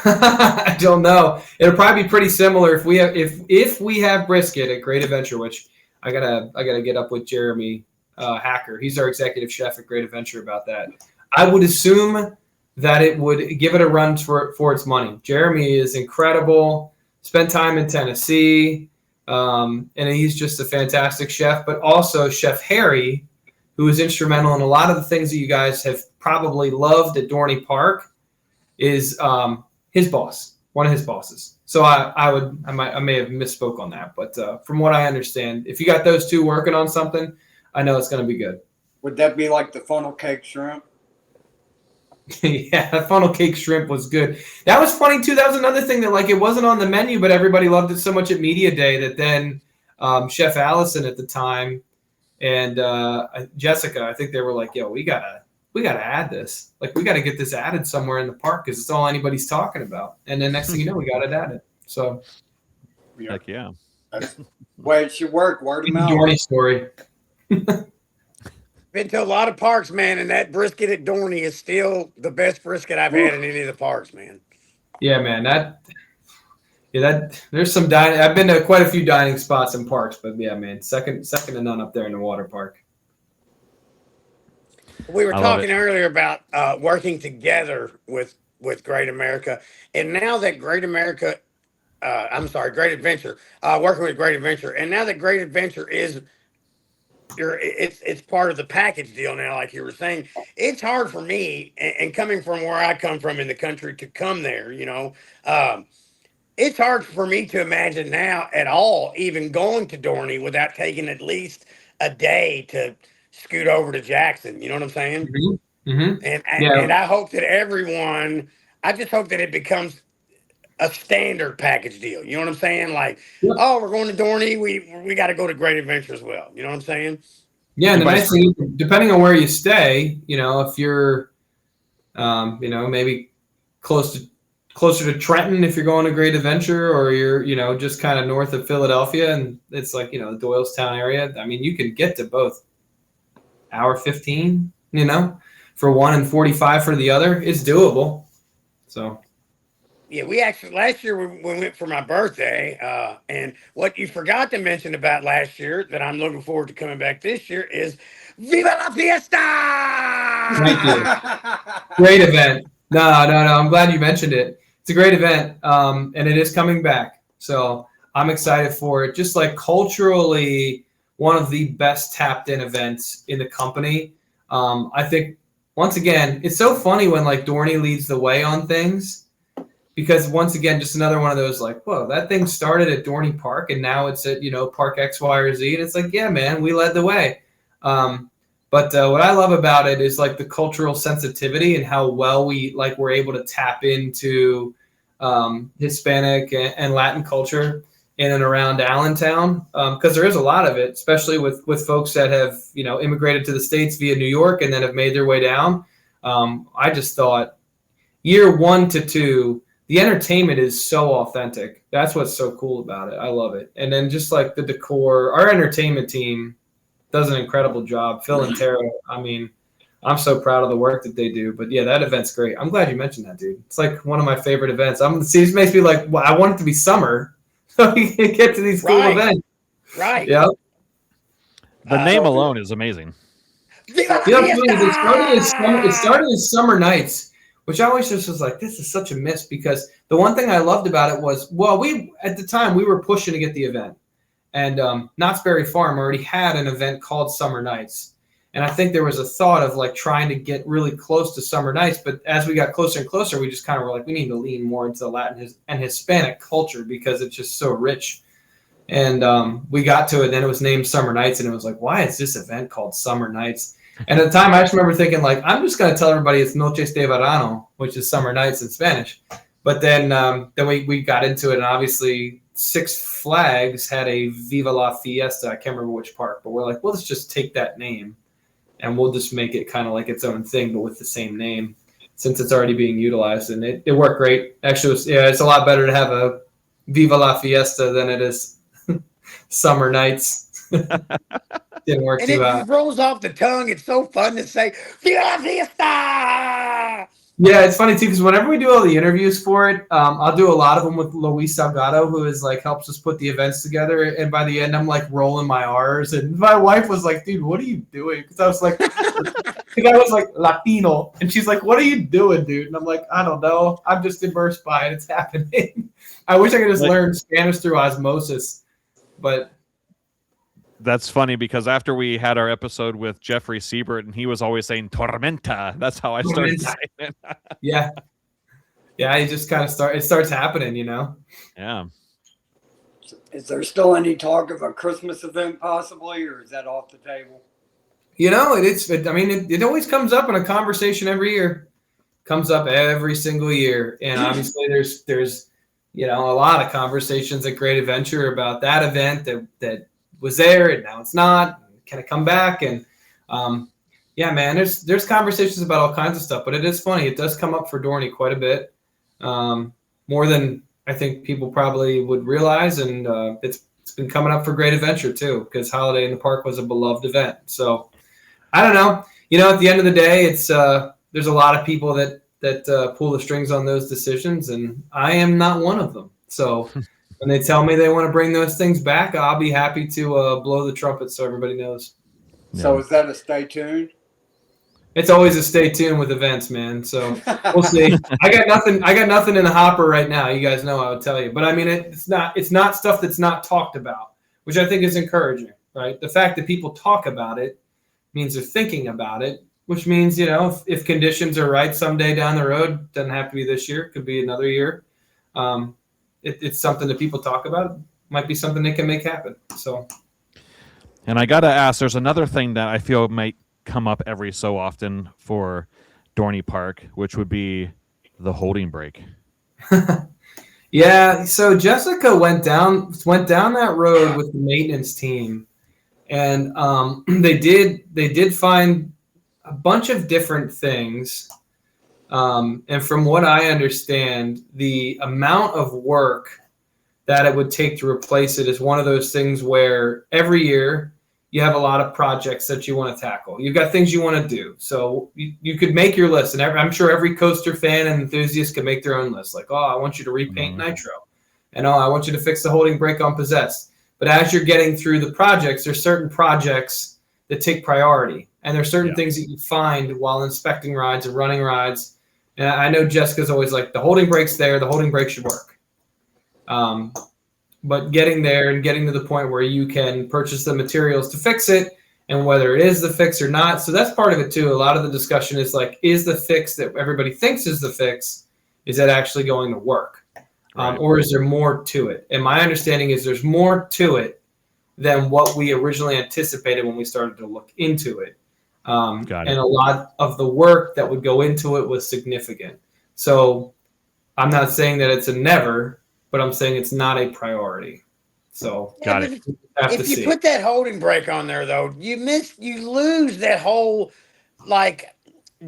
I don't know. It'll probably be pretty similar if we have brisket at Great Adventure, which I gotta get up with Jeremy Hacker. He's our executive chef at Great Adventure about that. I would assume that it would give it a run for its money. Jeremy is incredible. Spent time in Tennessee, and he's just a fantastic chef. But also Chef Harry, who is instrumental in a lot of the things that you guys have probably loved at Dorney Park, is his boss, one of his bosses. So I may have misspoke on that, but from what I understand, if you got those two working on something, I know it's going to be good. Would that be like the funnel cake shrimp? Yeah, that funnel cake shrimp was good. That was funny too. That was another thing that like it wasn't on the menu, but everybody loved it so much at Media Day that then Chef Allison at the time and Jessica, I think they were like, "Yo, we gotta add this. Like, we gotta get this added somewhere in the park because it's all anybody's talking about." And then next thing you know, we got it added. So, heck yeah. That's way it should work. Word of mouth. Dorney story. Been to a lot of parks, man, and that brisket at Dorney is still the best brisket I've had in any of the parks, man. Yeah, man. There's some dining. I've been to quite a few dining spots in parks, but yeah, man, second to none up there in the water park. We were talking earlier about working together with Great America, and now that Great America, Great Adventure, working with Great Adventure, and now that Great Adventure is. It's part of the package deal now, like you were saying. It's hard for me, and coming from where I come from in the country, to come there. It's hard for me to imagine now at all even going to Dorney without taking at least a day to scoot over to Jackson. You know what I'm saying? Mm-hmm. Mm-hmm. And I hope that I just hope that it becomes a standard package deal. You know what I'm saying? Like, oh, we're going to Dorney. We got to go to Great Adventure as well. You know what I'm saying? Yeah, and the nice thing, depending on where you stay, if you're, maybe closer to Trenton, if you're going to Great Adventure, or you're, just kind of north of Philadelphia, and it's like, the Doylestown area. I mean, you can get to both. Hour 15, for one and 45 for the other. It's doable. So. Yeah, we actually last year we went for my birthday, and what you forgot to mention about last year that I'm looking forward to coming back this year is Viva la Fiesta! Thank you. Great event. No. I'm glad you mentioned it. It's a great event, and it is coming back. So I'm excited for it. Just like culturally, one of the best tapped in events in the company. I think once again, it's so funny when like Dorney leads the way on things. Because once again, just another one of those like, whoa, that thing started at Dorney Park and now it's at, Park X, Y, or Z. And it's like, yeah, man, we led the way. But what I love about it is like the cultural sensitivity and how well we're able to tap into Hispanic and Latin culture in and around Allentown. Because there is a lot of it, especially with folks that have, immigrated to the States via New York and then have made their way down. I just thought year 1 to 2, the entertainment is so authentic. That's what's so cool about it. I love it. And then just like the decor, our entertainment team does an incredible job. Phil and Tara, I mean, I'm so proud of the work that they do. But yeah, that event's great. I'm glad you mentioned that, dude. It's like one of my favorite events. It makes me like, well, I want it to be summer so we can get to these cool events. Right. Yeah. The name alone is amazing. It started as summer nights. Which I always just was like, this is such a miss, because the one thing I loved about it was, at the time we were pushing to get the event, and Knott's Berry Farm already had an event called Summer Nights. And I think there was a thought of like trying to get really close to Summer Nights. But as we got closer and closer, we just kind of were like, we need to lean more into the Latin and Hispanic culture because it's just so rich. And we got to it, then it was named Summer Nights, and it was like, why is this event called Summer Nights? And at the time, I just remember thinking, like, I'm just going to tell everybody it's Noches de Verano, which is summer nights in Spanish. But then we got into it, and obviously Six Flags had a Viva la Fiesta. I can't remember which park, but we're like, well, let's just take that name, and we'll just make it kind of like its own thing, but with the same name, since it's already being utilized. And it worked great. Actually, it's a lot better to have a Viva la Fiesta than it is Summer Nights. Didn't work too out. It rolls off the tongue. It's so fun to say, Viva la Fiesta! Yeah, it's funny too, because whenever we do all the interviews for it, I'll do a lot of them with Luis Salgado, who is like helps us put the events together. And by the end, I'm like rolling my R's, and my wife was like, "Dude, what are you doing?" Because I was like, Latino, and she's like, "What are you doing, dude?" And I'm like, "I don't know. I'm just immersed by it. It's happening." I wish I could just learn Spanish through osmosis, but. That's funny because after we had our episode with Jeffrey Siebert, and he was always saying Tormenta. That's how I started saying it. Yeah. You just kind of it starts happening, Yeah. Is there still any talk of a Christmas event possibly, or is that off the table? it always comes up in a conversation every year. Comes up every single year, and obviously there's a lot of conversations at Great Adventure about that event that was there and now it's not. Can it come back? And yeah, man, there's conversations about all kinds of stuff, but it is funny. It does come up for Dorney quite a bit, more than I think people probably would realize, and it's been coming up for Great Adventure too, because Holiday in the Park was a beloved event. So I don't know. At the end of the day, it's there's a lot of people that pull the strings on those decisions, and I am not one of them. So when they tell me they want to bring those things back, I'll be happy to blow the trumpet so everybody knows. So is that a stay tuned? It's always a stay tuned with events, man. So we'll see. I got nothing in the hopper right now. You guys know I would tell you, but I mean, it's not stuff that's not talked about, which I think is encouraging, right? The fact that people talk about it means they're thinking about it, which means, if conditions are right someday down the road, doesn't have to be this year, could be another year. It's something that people talk about. It might be something they can make happen. So, and I got to ask, there's another thing that I feel might come up every so often for Dorney Park, which would be the holding break. Yeah. So Jessica went down that road with the maintenance team, and they did find a bunch of different things. And from what I understand, the amount of work that it would take to replace it is one of those things where every year you have a lot of projects that you want to tackle. You've got things you want to do. So you could make your list, and I'm sure every coaster fan and enthusiast can make their own list. Like, I want you to repaint Nitro. And I want you to fix the holding brake on Possessed. But as you're getting through the projects, there's certain projects that take priority. And there's certain things that you find while inspecting rides and running rides. And I know Jessica's always like, the holding brake's there, the holding brake should work. But getting there and getting to the point where you can purchase the materials to fix it, and whether it is the fix or not. So that's part of it too. A lot of the discussion is like, is the fix that everybody thinks is the fix, is that actually going to work? Right. Or is there more to it? And my understanding is there's more to it than what we originally anticipated when we started to look into it. And a lot of the work that would go into it was significant. So I'm not saying that it's a never, but I'm saying it's not a priority. So got it. If you put that holding brake on there, though, you lose that whole like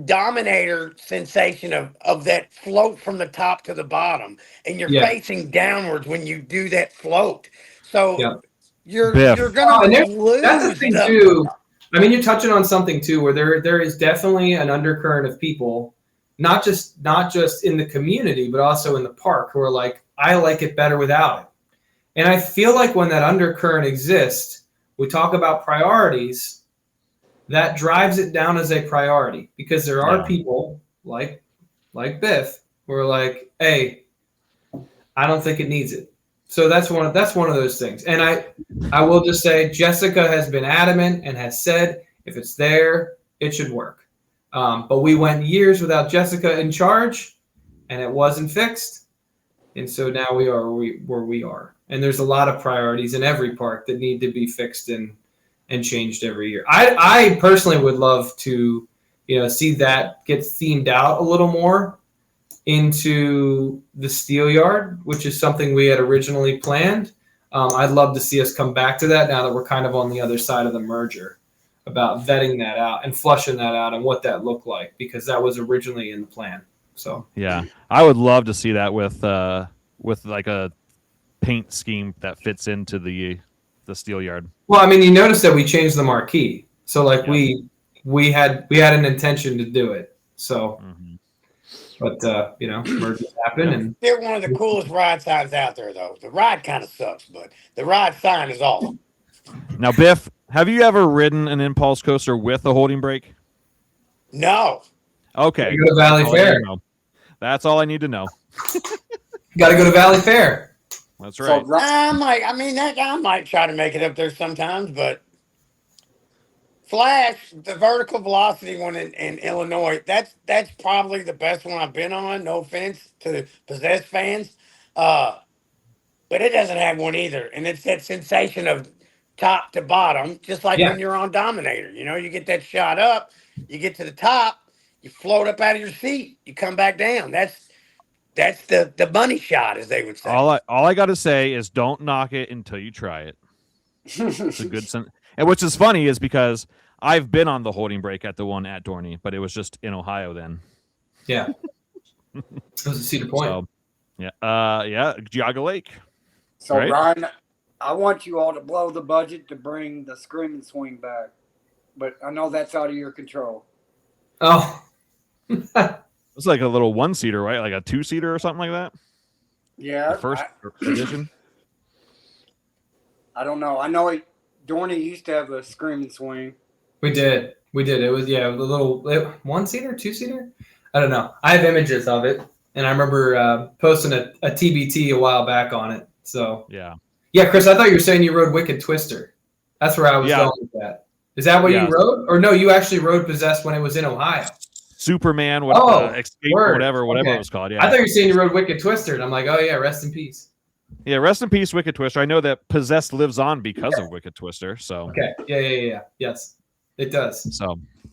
dominator sensation of that float from the top to the bottom, and you're facing downwards when you do that float. So you're gonna lose. That's the thing too. I mean, you're touching on something too, where there is definitely an undercurrent of people, not just in the community, but also in the park, who are like, I like it better without it. And I feel like when that undercurrent exists, we talk about priorities, that drives it down as a priority, because there are people like Biff who are like, hey, I don't think it needs it. So that's one of those things. And I will just say, Jessica has been adamant and has said, if it's there, it should work. But we went years without Jessica in charge, and it wasn't fixed. And so now we are where we are. And there's a lot of priorities in every park that need to be fixed and changed every year. I personally would love to, see that get themed out a little more into the steel yard, which is something we had originally planned. I'd love to see us come back to that now that we're kind of on the other side of the merger, about vetting that out and flushing that out and what that looked like, because that was originally in the plan. So yeah, I would love to see that with like a paint scheme that fits into the steel yard. Well, I mean, you notice that we changed the marquee, so like we had an intention to do it. So, but mergers happen, and they're one of the coolest ride signs out there, though. The ride kind of sucks, but the ride sign is awesome. Now, Biff, have you ever ridden an impulse coaster with a holding brake? No. Okay. Go to Valley Fair. That's all I need to know. Got to go to Valley Fair. That's right. So, I might try to make it up there sometimes, but Flash, the vertical velocity one in Illinois, that's probably the best one I've been on. No offense to the Possessed fans, but it doesn't have one either. And it's that sensation of top to bottom, just like Yeah. when you're on Dominator. You know, you get that shot up, you get to the top, you float up out of your seat, you come back down. That's the money shot, as they would say. All I got to say is don't knock it until you try it. It's a good sense. And which is funny is because I've been on the holding break at the one at Dorney, but it was just in Ohio then. Yeah. It was a Cedar Point. So, yeah, Geauga Lake. So Right? Ryan, I want you all to blow the budget to bring the screaming swing back, but I know that's out of your control. Oh. It's like a little 1-seater, right? Like a 2-seater or something like that. Yeah, The first edition. I don't know. I know Dorney used to have a screaming swing. We did. It was a little 1-seater, 2-seater. I don't know. I have images of it, and I remember posting a TBT a while back on it. So Yeah, Chris, I thought you were saying you rode Wicked Twister. That's where I was going with that. Is that what you rode, or no? You actually rode Possessed when it was in Ohio. Superman, Escape, whatever it was called. Yeah, I thought you were saying you rode Wicked Twister, and I'm like, oh yeah, rest in peace. Yeah, rest in peace, Wicked Twister. I know that Possessed lives on because of Wicked Twister. So okay, yeah, yes, it does.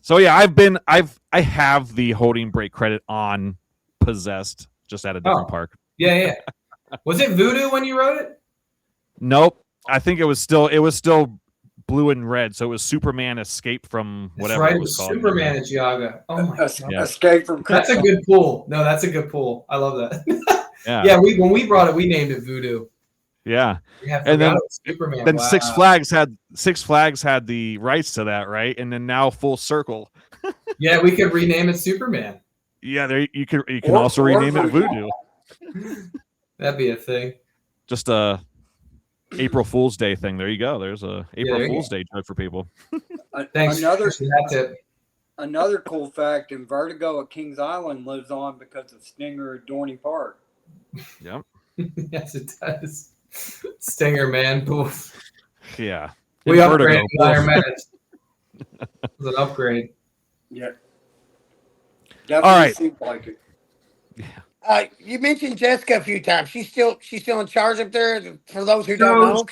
So yeah, I have the holding brake credit on Possessed, just at a different park. Yeah. Was it Voodoo when you rode it? Nope, I think it was still blue and red. So it was Superman Escape from whatever it was called. Superman at Geauga. Oh my god, Escape from. That's a good pull. No, that's a good pull. I love that. Yeah. When we brought it, we named it Voodoo. Yeah. And then Superman. Then Six Flags had the rights to that, right? And then now Full Circle. Yeah, we could rename it Superman. Yeah, there you can also rename it Voodoo. That'd be a thing. Just a April Fool's Day thing. There you go. There's a April Fool's Day joke for people. Thanks. That's it. Another cool fact: in Vertigo at Kings Island lives on because of Stinger at Dorney Park. Yep. Yes, it does. Stinger, man. Poof. Yeah. We upgraded Iron Man. It was an upgrade. Yeah. Definitely seems like it. Yeah. You mentioned Jessica a few times. She's still in charge up there. For those who don't know,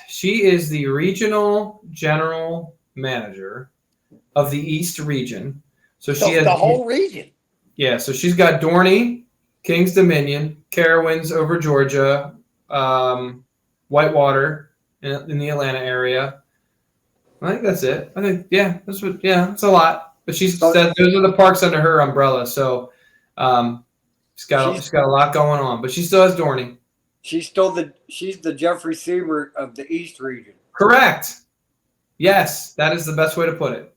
she is the regional general manager of the East region. So she has the whole region. Yeah, so she's got Dorney, King's Dominion, Carowinds over Georgia, Whitewater in the Atlanta area. I think that's it. I think it's a lot. But she said those are the parks under her umbrella. So she's got a lot going on. But she still has Dorney. She's the Jeffrey Siebert of the East region. Correct. Yes, that is the best way to put it.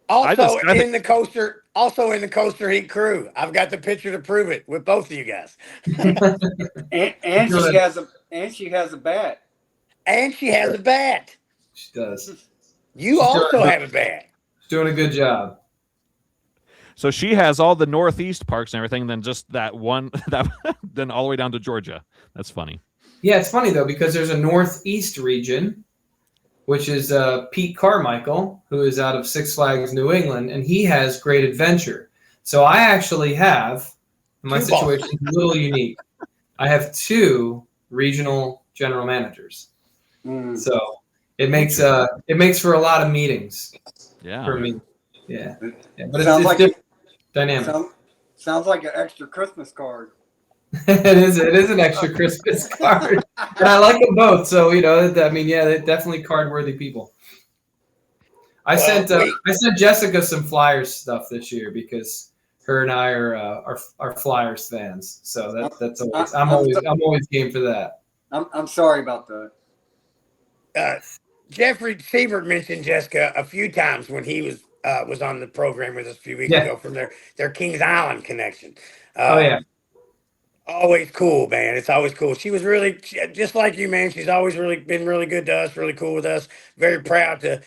Also in the Coaster Heat crew. I've got the picture to prove it with both of you guys. and she has a bat. And she has a bat. She does. You also have a bat. She's doing a good job. So she has all the Northeast parks and everything, then just that one then all the way down to Georgia. That's funny. Yeah, it's funny though, because there's a Northeast region, which is Pete Carmichael, who is out of Six Flags New England, and he has Great Adventure. So I actually have, my situation is a little unique. I have 2 regional general managers. So it makes for a lot of meetings. Yeah. For me. Yeah. But it's different dynamic. Sounds like an extra Christmas card. It is an extra Christmas card, and I like them both. So they're definitely card-worthy people. I sent Jessica some Flyers stuff this year because her and I are Flyers fans. So that's always I'm always game for that. I'm sorry about that. Jeffrey Siebert mentioned Jessica a few times when he was on the program with us a few weeks ago from their Kings Island connection. Always cool, man. It's always cool. She was really just like you, man. She's always been really good to us, really cool with us. Very proud to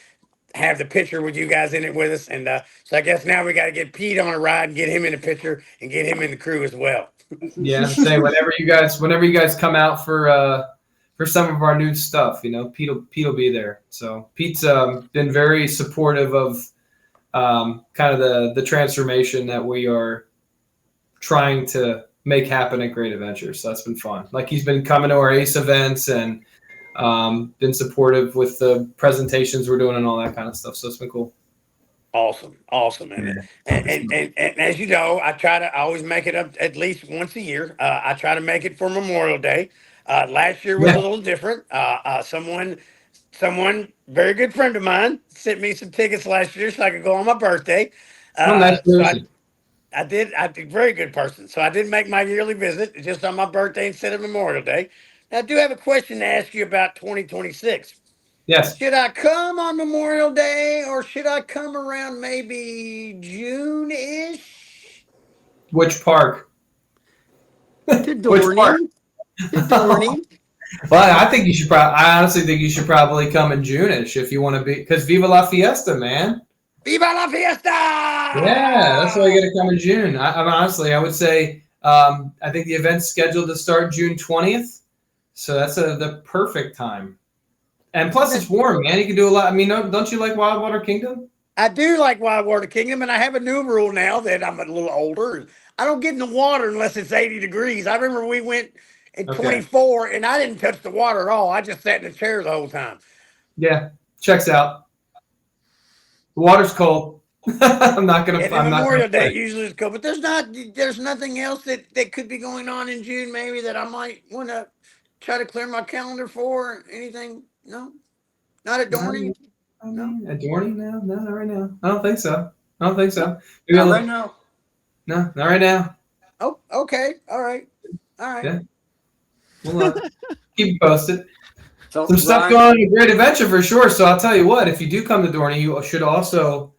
have the picture with you guys in it with us. And so I guess now we got to get Pete on a ride and get him in the picture and get him in the crew as well. Yeah, say whenever you guys come out for some of our new stuff, Pete will be there. So Pete's been very supportive of kind of the transformation that we are trying to make happen at Great Adventure. So that's been fun. Like he's been coming to our ACE events and been supportive with the presentations we're doing and all that kind of stuff. So it's been cool. Awesome. And as you know, I always make it up at least once a year. I try to make it for Memorial Day. Last year was a little different. Someone very good friend of mine sent me some tickets last year so I could go on my birthday. Nice person. I did very good person. So I did make my yearly visit just on my birthday instead of Memorial Day. Now, I do have a question to ask you about 2026. Yes. Should I come on Memorial Day or should I come around maybe June-ish? Which park? To Dorney. Which park? To Dorney. Well, I honestly think you should probably come in June-ish if you want to be, because Viva la Fiesta, man. Viva la Fiesta! Yeah, that's why you got to come in June. I would say, I think the event's scheduled to start June 20th. So that's the perfect time. And plus, it's warm, man. You can do a lot. I mean, don't you like Wildwater Kingdom? I do like Wildwater Kingdom, and I have a new rule now that I'm a little older. I don't get in the water unless it's 80 degrees. I remember we went in 24, and I didn't touch the water at all. I just sat in the chair the whole time. Yeah, checks out. The water's cold. I'm not gonna. Memorial Day usually is cold, but there's nothing else that could be going on in June. Maybe that I might want to try to clear my calendar for anything. No, not at Dorney. No, at Dorney? No, not right now. I don't think so. Not right now. No, not right now. Oh, okay. All right. Yeah. We'll keep you posted. So, some stuff going on in Great Adventure for sure. So I'll tell you what, if you do come to Dorney, you should also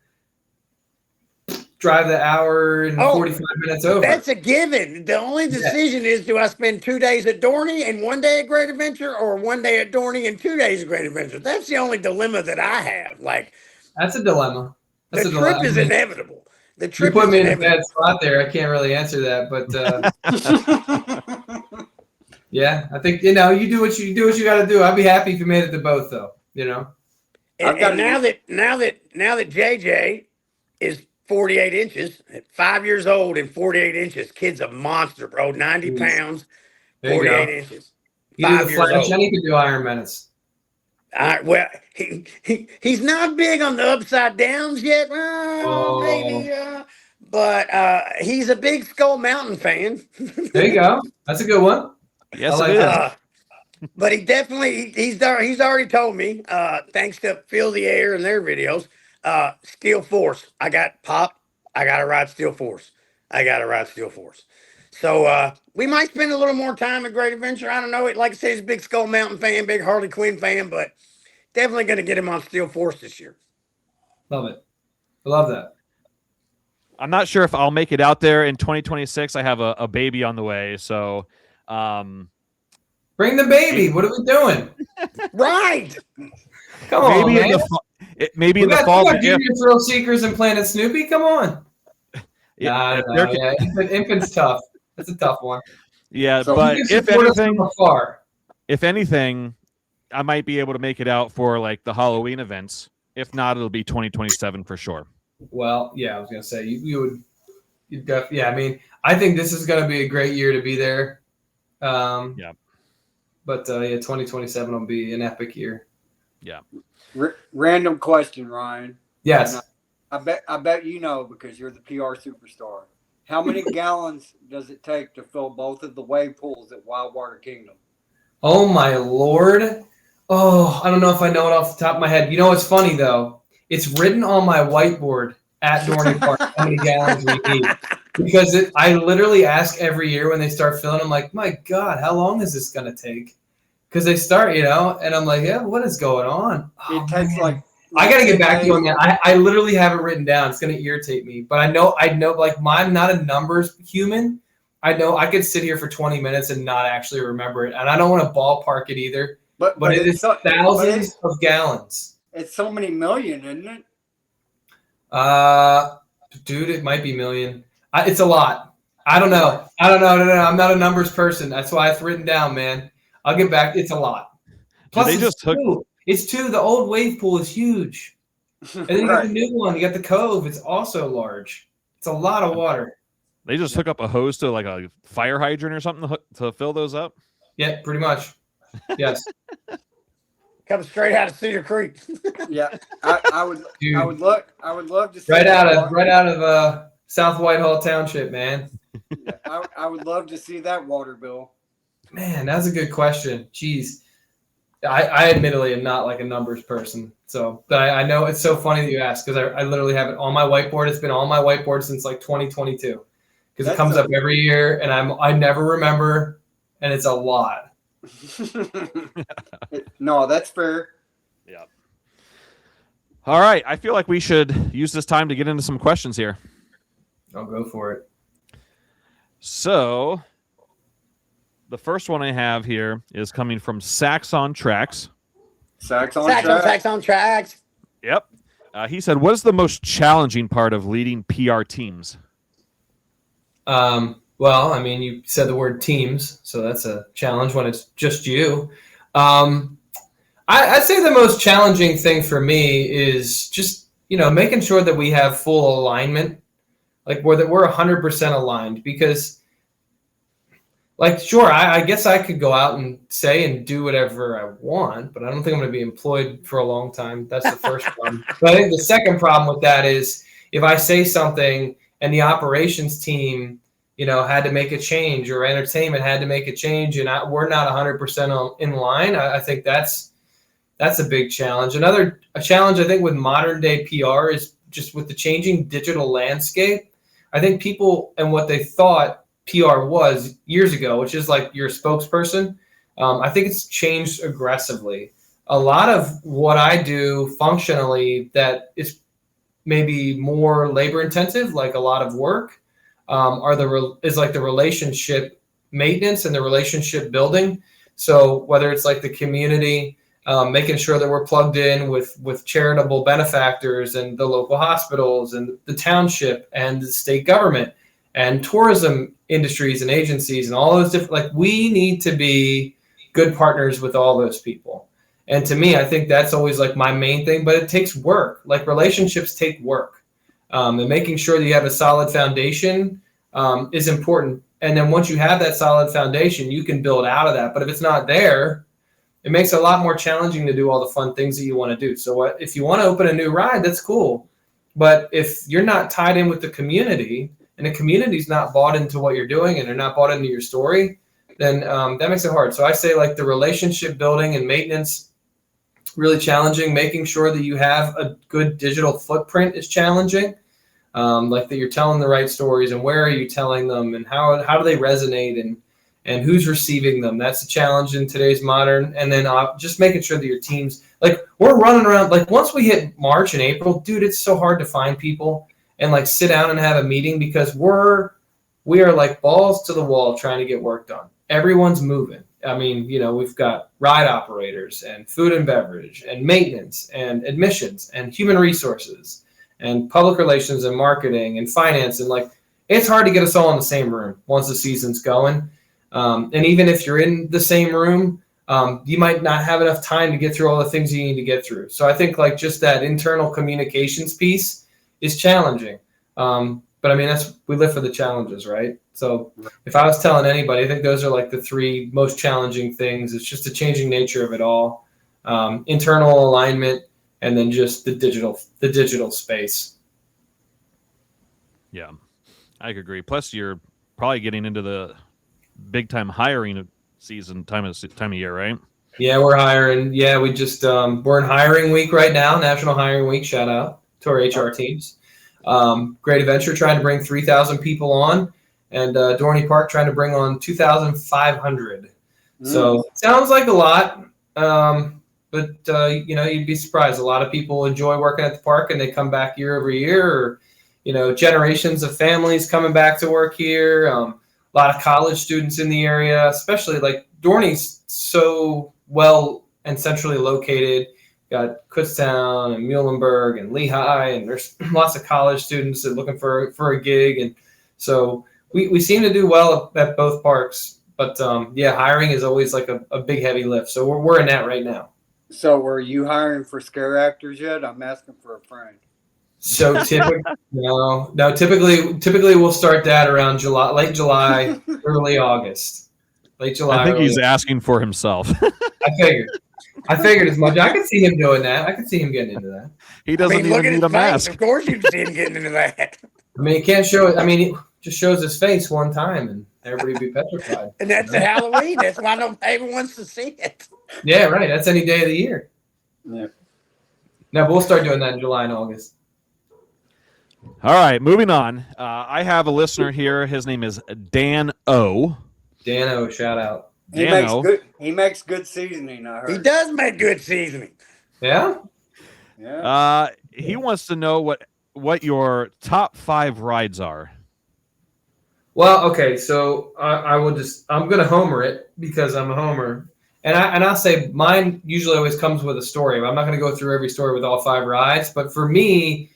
drive the hour and 45 minutes over. That's a given. The only decision is, do I spend 2 days at Dorney and 1 day at Great Adventure, or 1 day at Dorney and 2 days at Great Adventure? That's the only dilemma that I have. That's a dilemma. The trip is inevitable. The trip you put me in a bad spot there. I can't really answer that, but yeah, I think you do what you got to do. I'd be happy if you made it to both, though. And now that JJ is 48 inches, at 5 years old and 48 inches, kid's a monster, bro. 90 pounds, 48 inches. You do the Flash, and he can do Iron Menace. Well, he's not big on the upside downs yet, maybe, but he's a big Skull Mountain fan. There you go. That's a good one. Yes, it is. But he's already told me, thanks to Feel the Air and their videos, Steel Force. I got Pop. I got to ride Steel Force. So we might spend a little more time at Great Adventure. I don't know. Like I said, he's a big Skull Mountain fan, big Harley Quinn fan, but definitely going to get him on Steel Force this year. Love it. I love that. I'm not sure if I'll make it out there in 2026. I have a baby on the way, so bring the baby. What are we doing? Right. Come on, maybe man. Maybe in the fall. We got Junior Thrill Seekers and Planet Snoopy. Come on. Yeah, infant's tough. That's a tough one. Yeah, so but if anything, I might be able to make it out for like the Halloween events. If not, it'll be 2027 for sure. Well, yeah, I was gonna say you'd yeah. I mean, I think this is gonna be a great year to be there. Yeah. But 2027 will be an epic year. Yeah. Random question, Ryan. Yes. I bet you know because you're the PR superstar. How many gallons does it take to fill both of the wave pools at Wildwater Kingdom? Oh my Lord. Oh, I don't know if I know it off the top of my head. You know what's funny though? It's written on my whiteboard at Dorney Park how many gallons we need. Because I literally ask every year when they start filling, I'm like, my God, how long is this going to take? Because they start, and I'm like, yeah, what is going on? It takes like I got to get back to you on that. I literally have it written down. It's going to irritate me. But I know, like, I'm not a numbers human. I know I could sit here for 20 minutes and not actually remember it. And I don't want to ballpark it either. But it is thousands of gallons. It's so many million, isn't it? Dude, it might be million. It's a lot. I don't know. No. I'm not a numbers person. That's why it's written down, man. I'll get back. It's a lot. Plus, it's two. The old wave pool is huge. And then you got the new one. You got the cove. It's also large. It's a lot of water. They just hook up a hose to like a fire hydrant or something to fill those up? Yeah, pretty much. Yes. Comes straight out of Cedar Creek. Yeah, I would love to see right out that of South Whitehall Township, man. I would love to see that water bill. Man, that's a good question. Jeez. I admittedly am not like a numbers person. So, but I know it's so funny that you asked because I literally have it on my whiteboard. It's been on my whiteboard since like 2022 because it comes up every year and I never remember and it's a lot. No, that's fair. Yeah. All right. I feel like we should use this time to get into some questions here. I'll go for it. So the first one I have here is coming from Sax on Tracks. Sax on Tracks. Yep. He said, what is the most challenging part of leading PR teams? Well, I mean, you said the word teams, so that's a challenge when it's just you. I'd say the most challenging thing for me is just, making sure that we have full alignment, like we're 100% aligned because sure, I guess I could go out and say and do whatever I want, but I don't think I'm going to be employed for a long time. That's the first problem. But I think the second problem with that is if I say something and the operations team, had to make a change or entertainment had to make a change and we're not 100% in line, I think that's a big challenge. A challenge I think with modern day PR is just with the changing digital landscape. I think people and what they thought PR was years ago, which is like your spokesperson. I think it's changed aggressively. A lot of what I do functionally that is maybe more labor intensive, like a lot of work, is like the relationship maintenance and the relationship building. So whether it's like the community, making sure that we're plugged in with charitable benefactors and the local hospitals and the township and the state government and tourism industries and agencies and all those different, we need to be good partners with all those people. And to me, I think that's always like my main thing, but it takes work. Like relationships take work. And making sure that you have a solid foundation is important. And then once you have that solid foundation, you can build out of that. But if it's not there, it makes it a lot more challenging to do all the fun things that you want to do. So if you want to open a new ride, that's cool. But if you're not tied in with the community and the community's not bought into what you're doing and they're not bought into your story, then that makes it hard. So I say like the relationship building and maintenance, really challenging. Making sure that you have a good digital footprint is challenging. Like that you're telling the right stories and where are you telling them and how do they resonate and who's receiving them. That's a challenge in today's modern. And then just making sure that your teams, we're running around, once we hit March and April, dude, it's so hard to find people and sit down and have a meeting because we are like balls to the wall trying to get work done. Everyone's moving. I mean, we've got ride operators and food and beverage and maintenance and admissions and human resources and public relations and marketing and finance. And it's hard to get us all in the same room once the season's going. And even if you're in the same room, you might not have enough time to get through all the things you need to get through. So I think just that internal communications piece is challenging. But I mean, we live for the challenges, right? So if I was telling anybody, I think those are the three most challenging things. It's just the changing nature of it all, internal alignment, and then just the digital space. Yeah, I agree. Plus, you're probably getting into the big time hiring season time of year, right? Yeah, we're hiring. Yeah, we just we're in hiring week right now, National Hiring Week. Shout out to our HR teams. Great Adventure trying to bring 3,000 people on, and Dorney Park trying to bring on 2,500. So sounds like a lot, but you'd be surprised. A lot of people enjoy working at the park, and they come back year over year. Or generations of families coming back to work here. A lot of college students in the area, especially Dorney's so well and centrally located. Got Kutztown and Muhlenberg and Lehigh, and there's lots of college students that are looking for a gig. And so we seem to do well at both parks. But hiring is always a big heavy lift. So we're in that right now. So were you hiring for scare actors yet? I'm asking for a friend. So typically we'll start that around late July, early August. Late July. I think he's asking for himself. I figured. I figured as much. I could see him doing that. I could see him getting into that. He doesn't look even at need his a face. mask. Of course, you'd see him getting into that. I mean, he can't show it. I mean, he just shows his face one time, and everybody would be petrified. And that's a Halloween. That's why nobody wants to see it. Yeah, right. That's any day of the year. Yeah. No, but we'll start doing that in July and August. All right, moving on. I have a listener here. His name is Dan O. Dan O, shout out. He makes good seasoning, I heard. He does make good seasoning. Yeah? Yeah. He wants to know what your top 5 rides are. Well, okay, so I'm going to homer it because I'm a homer. And I'll say mine usually always comes with a story. I'm not going to go through every story with all 5 rides. But for me,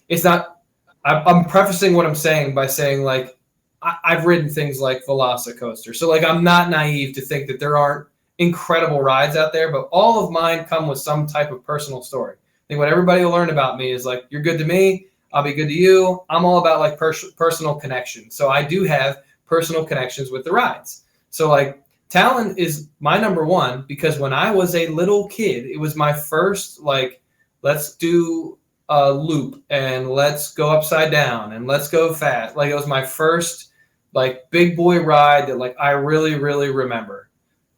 it's not – I'm prefacing what I'm saying by saying, like, I've ridden things like Velocicoaster. So, like, I'm not naive to think that there aren't incredible rides out there. But all of mine come with some type of personal story. I think what everybody will learn about me is, like, you're good to me. I'll be good to you. I'm all about, like, personal connection. So I do have personal connections with the rides. So, like, Talon is my number one because when I was a little kid, it was my first, like, let's do a loop and let's go upside down and let's go fast. Like, it was my first, like, big boy ride that, like, I really, really remember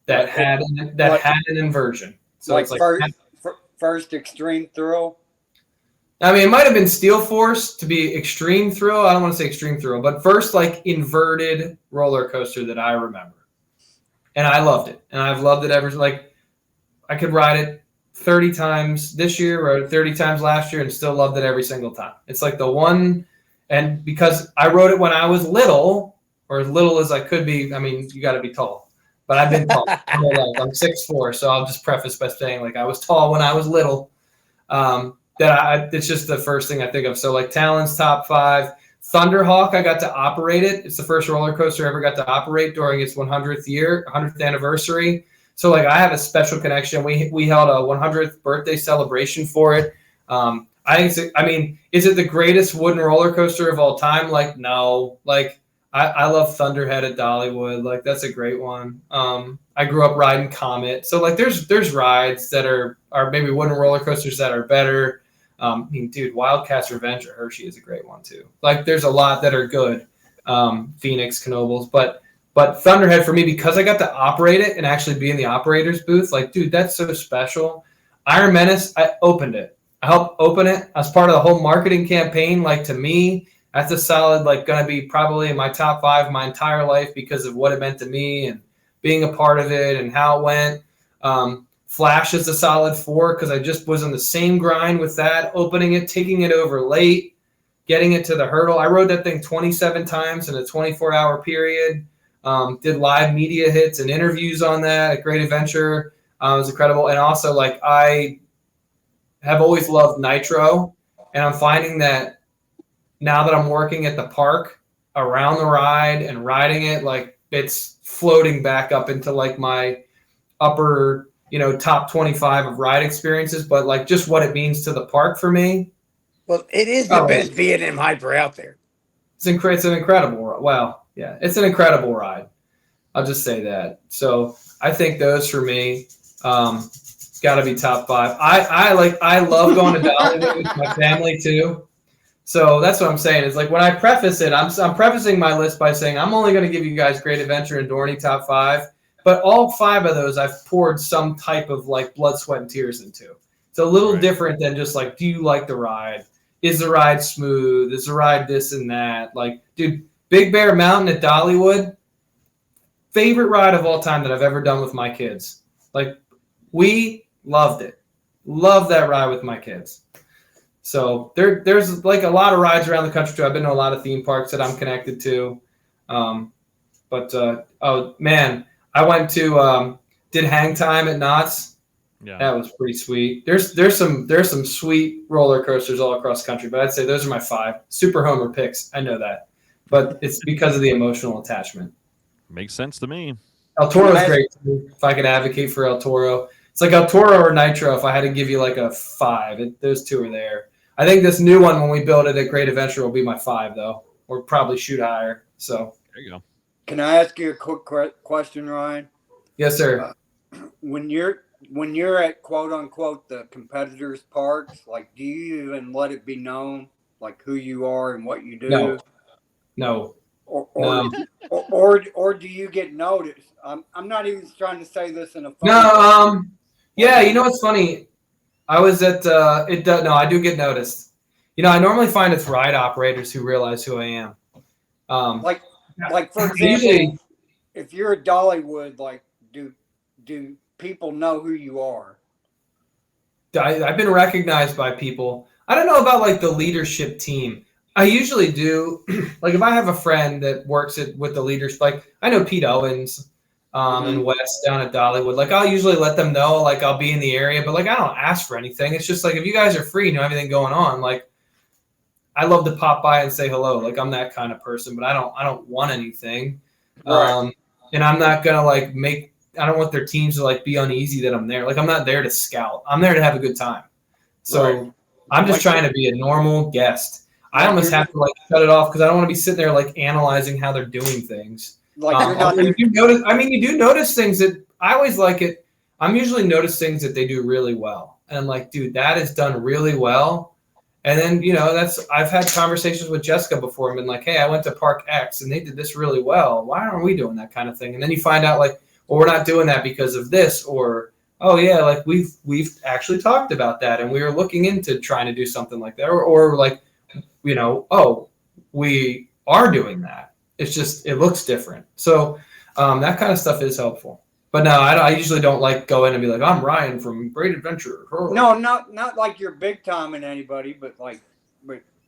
that had an inversion. So like it's like first extreme thrill. I mean, it might have been Steel Force to be extreme thrill. I don't want to say extreme thrill, but first, like, inverted roller coaster that I remember. And I loved it. And I've loved it ever. Like, I could ride it 30 times this year or 30 times last year and still loved it every single time. It's like the one, and because I rode it when I was little, or as little as I could be. I mean, you got to be tall. But I've been tall. I'm 6'4", so I'll just preface by saying, like, I was tall when I was little. It's just the first thing I think of. So, like, Talon's top 5. Thunderhawk, I got to operate it. It's the first roller coaster I ever got to operate during its 100th anniversary. So, like, I have a special connection. We held a 100th birthday celebration for it. Is it the greatest wooden roller coaster of all time? Like, no. Like, I love Thunderhead at Dollywood. Like, that's a great one. I grew up riding Comet. So, like, there's rides that are maybe wooden roller coasters that are better. I mean, dude, Wildcats Revenge at Hershey is a great one too. Like, there's a lot that are good. Phoenix, Knoebels, but Thunderhead for me, because I got to operate it and actually be in the operator's booth. Like, dude, that's so special. Iron Menace, I opened it. I helped open it. I was part of the whole marketing campaign. Like, to me, that's a solid, like, going to be probably in my top 5 my entire life because of what it meant to me and being a part of it and how it went. Flash is a solid 4 because I just was on the same grind with that, opening it, taking it over late, getting it to the hurdle. I rode that thing 27 times in a 24-hour period, did live media hits and interviews on that. A great adventure. It was incredible. And also, like, I have always loved Nitro, and I'm finding that now that I'm working at the park around the ride and riding it, like, it's floating back up into, like, my upper – top 25 of ride experiences, but, like, just what it means to the park for me. Well, it is the best Vietnam hyper out there. It's an incredible. Well, yeah, it's an incredible ride. I'll just say that. So I think those for me got to be top 5. I love going to Dollywood with my family too. So that's what I'm saying. Is, like, when I preface it, I'm prefacing my list by saying I'm only going to give you guys Great Adventure and Dorney top 5. But all 5 of those I've poured some type of, like, blood, sweat, and tears into. It's a little different than just, like, do you like the ride? Is the ride smooth? Is the ride this and that? Like, dude, Big Bear Mountain at Dollywood, favorite ride of all time that I've ever done with my kids. Like, we loved it. Love that ride with my kids. So there's, like, a lot of rides around the country, too. I've been to a lot of theme parks that I'm connected to. Oh, man. I went to did hang time at Knott's. Yeah, that was pretty sweet. There's some sweet roller coasters all across the country, but I'd say those are my 5 super homer picks. I know that, but it's because of the emotional attachment. Makes sense to me. El Toro is great too. If I could advocate for El Toro, it's like El Toro or Nitro. If I had to give you, like, a 5, those 2 are there. I think this new one, when we build it at Great Adventure, will be my 5 though, or probably shoot higher. So there you go. Can I ask you a quick question, Ryan? Yes, sir. When you're when you're at quote unquote the competitors' parks, like, do you even let it be known like who you are and what you do? No. Or do you get noticed? I'm not even trying to say this in a funny No. Yeah, you know what's funny? I was at no, I do get noticed. I normally find it's ride operators who realize who I am. Like for example, if you're at Dollywood, like do people know who you are? I've been recognized by people. I don't know about like the leadership team. I usually do. Like if I have a friend that works with the leaders, like I know Pete Owens and Wes down at Dollywood. Like I'll usually let them know, like I'll be in the area, but like I don't ask for anything. It's just like if you guys are free and you have anything going on, like I love to pop by and say hello. Like I'm that kind of person, but I don't want anything. Right. And I'm not gonna like I don't want their teams to like be uneasy that I'm there. Like I'm not there to scout. I'm there to have a good time. So I'm just trying to be a normal guest. I almost have to like cut it off because I don't want to be sitting there like analyzing how they're doing things. Like you do notice things that I always like it. I'm usually notice things that they do really well. And I'm like, dude, that is done really well. And then, I've had conversations with Jessica before and been like, hey, I went to Park X and they did this really well. Why aren't we doing that kind of thing? And then you find out like, well, we're not doing that because of this, or, oh yeah, like we've actually talked about that and we were looking into trying to do something like that. Or like, oh, we are doing that. It's just, it looks different. So that kind of stuff is helpful. But no, I usually don't like go in and be like, I'm Ryan from Great Adventure. No, not like you're big time in anybody, but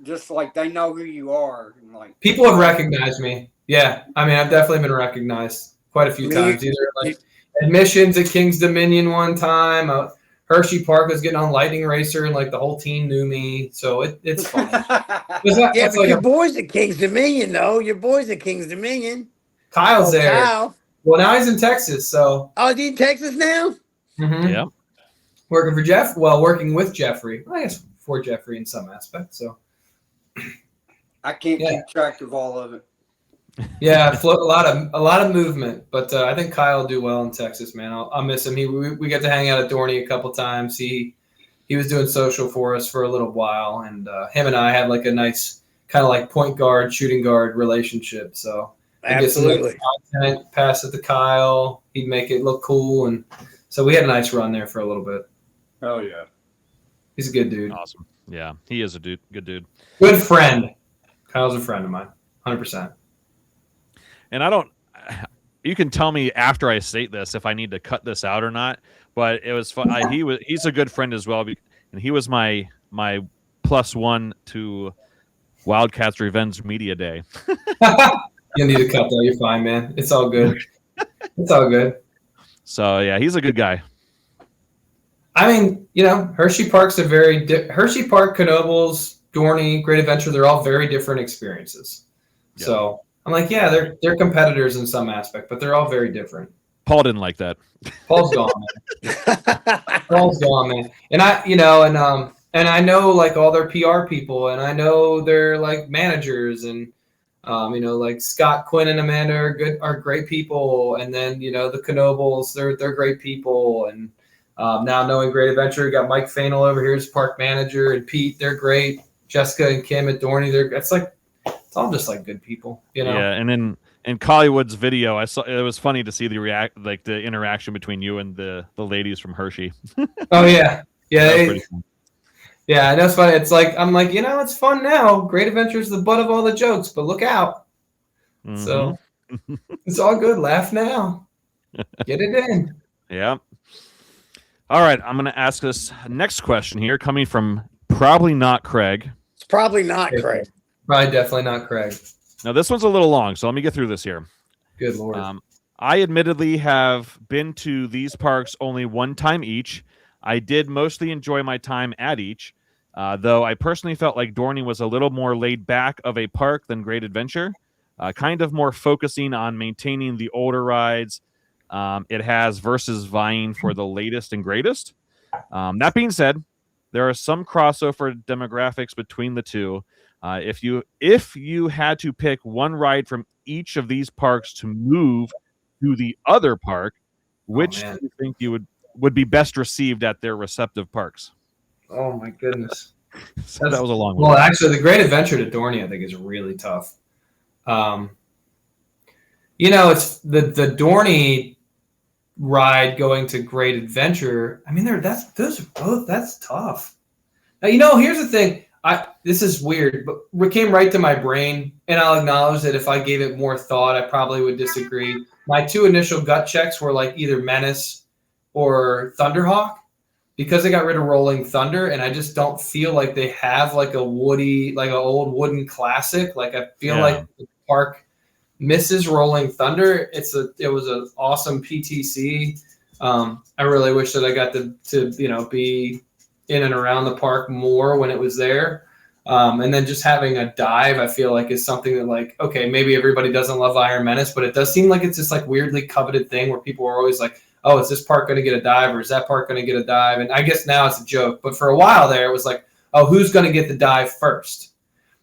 just like they know who you are. And like people have recognized me. Yeah, I mean, I've definitely been recognized quite a few times. Either like admissions at King's Dominion one time. Hershey Park was getting on Lightning Racer, and like the whole team knew me. So it's fun. But your boys at King's Dominion, though. Your boys at King's Dominion. Kyle's there. Kyle. Well, now he's in Texas. So. Oh, is he in Texas now? Mm-hmm. Yeah. Working for Jeff. Well, working with Jeffrey. I guess for Jeffrey in some aspects. So. I can't keep track of all of it. Yeah, a lot of movement, but I think Kyle will do well in Texas, man. I'll miss him. We got to hang out at Dorney a couple times. He was doing social for us for a little while, and him and I had like a nice kind of like point guard, shooting guard relationship. So absolutely, get some content, pass it to Kyle. He'd make it look cool, and so we had a nice run there for a little bit. Oh yeah, he's a good dude. Awesome. Yeah, he is a good dude. Good friend. Kyle's a friend of mine, 100%. And you can tell me after I state this if I need to cut this out or not, but it was fun. He's a good friend as well. And he was my +1 to Wildcats Revenge Media Day. You need to cut though. You're fine, man. It's all good. It's all good. So yeah, he's a good guy. I mean, Hershey Park's Hershey Park, Knoebels, Dorney, Great Adventure. They're all very different experiences. Yep. So I'm like, yeah, they're competitors in some aspect, but they're all very different. Paul didn't like that. Paul's gone, man. Paul's gone, man. And and I know like all their PR people, and I know their like managers, and like Scott, Quinn, and Amanda are great people, and then the Knoebels, they're great people, and now knowing Great Adventure, got Mike Fainal over here as park manager, and Pete, they're great. Jessica and Kim at Dorney, it's all just like good people, Yeah, and then in Collywood's video, I saw it was funny to see the interaction between you and the ladies from Hershey. Oh yeah, yeah, yeah. I know it's funny. It's like I'm like it's fun now. Great Adventure's the butt of all the jokes, but look out. Mm-hmm. So it's all good. Laugh now. Get it in. Yeah. All right, I'm going to ask this next question here, coming from probably not Craig. It's probably not Craig. Probably definitely not Craig. Now, this one's a little long, so let me get through this here. Good Lord. I admittedly have been to these parks only one time each. I did mostly enjoy my time at each, though I personally felt like Dorney was a little more laid back of a park than Great Adventure, kind of more focusing on maintaining the older rides it has versus vying for the latest and greatest. That being said, there are some crossover demographics between the two. If you had to pick one ride from each of these parks to move to the other park, which do you think you would would be best received at their receptive parks. Oh my goodness. So that was a long one. Well, actually, the Great Adventure to Dorney, I think, is really tough. It's the Dorney ride going to Great Adventure. I mean, that's tough. Now, here's the thing. This is weird, but it came right to my brain, and I'll acknowledge that if I gave it more thought, I probably would disagree. My two initial gut checks were like either Menace or Thunderhawk, because they got rid of Rolling Thunder, and I just don't feel like they have like a woody, like an old wooden classic. Like I feel like the park misses Rolling Thunder. It was an awesome PTC. I really wish that I got to be in and around the park more when it was there. And then just having a dive, I feel like is something that like, okay, maybe everybody doesn't love Iron Menace, but it does seem like it's this like weirdly coveted thing where people are always like, oh, is this park going to get a dive or is that park going to get a dive? And I guess now it's a joke, but for a while there, it was like, oh, who's going to get the dive first?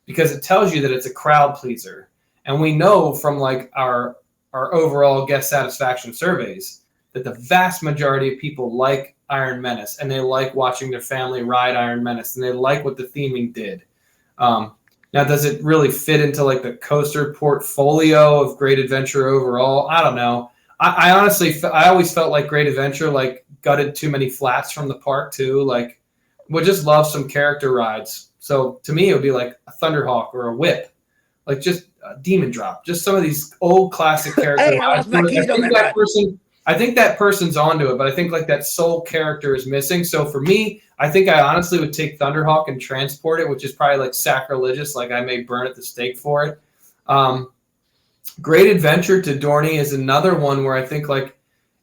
Because it tells you that it's a crowd pleaser. And we know from like our overall guest satisfaction surveys that the vast majority of people like Iron Menace and they like watching their family ride Iron Menace and they like what the theming did. Now, does it really fit into like the coaster portfolio of Great Adventure overall? I don't know. I honestly, I always felt like Great Adventure like gutted too many flats from the park too. Like, would just love some character rides. So to me, it would be like a Thunderhawk or a Whip, like just a Demon Drop, just some of these old classic character rides. I think that person's onto it, but I think like that soul character is missing. So for me, I think I honestly would take Thunderhawk and transport it, which is probably like sacrilegious. Like I may burn at the stake for it. Great Adventure to Dorney is another one where I think like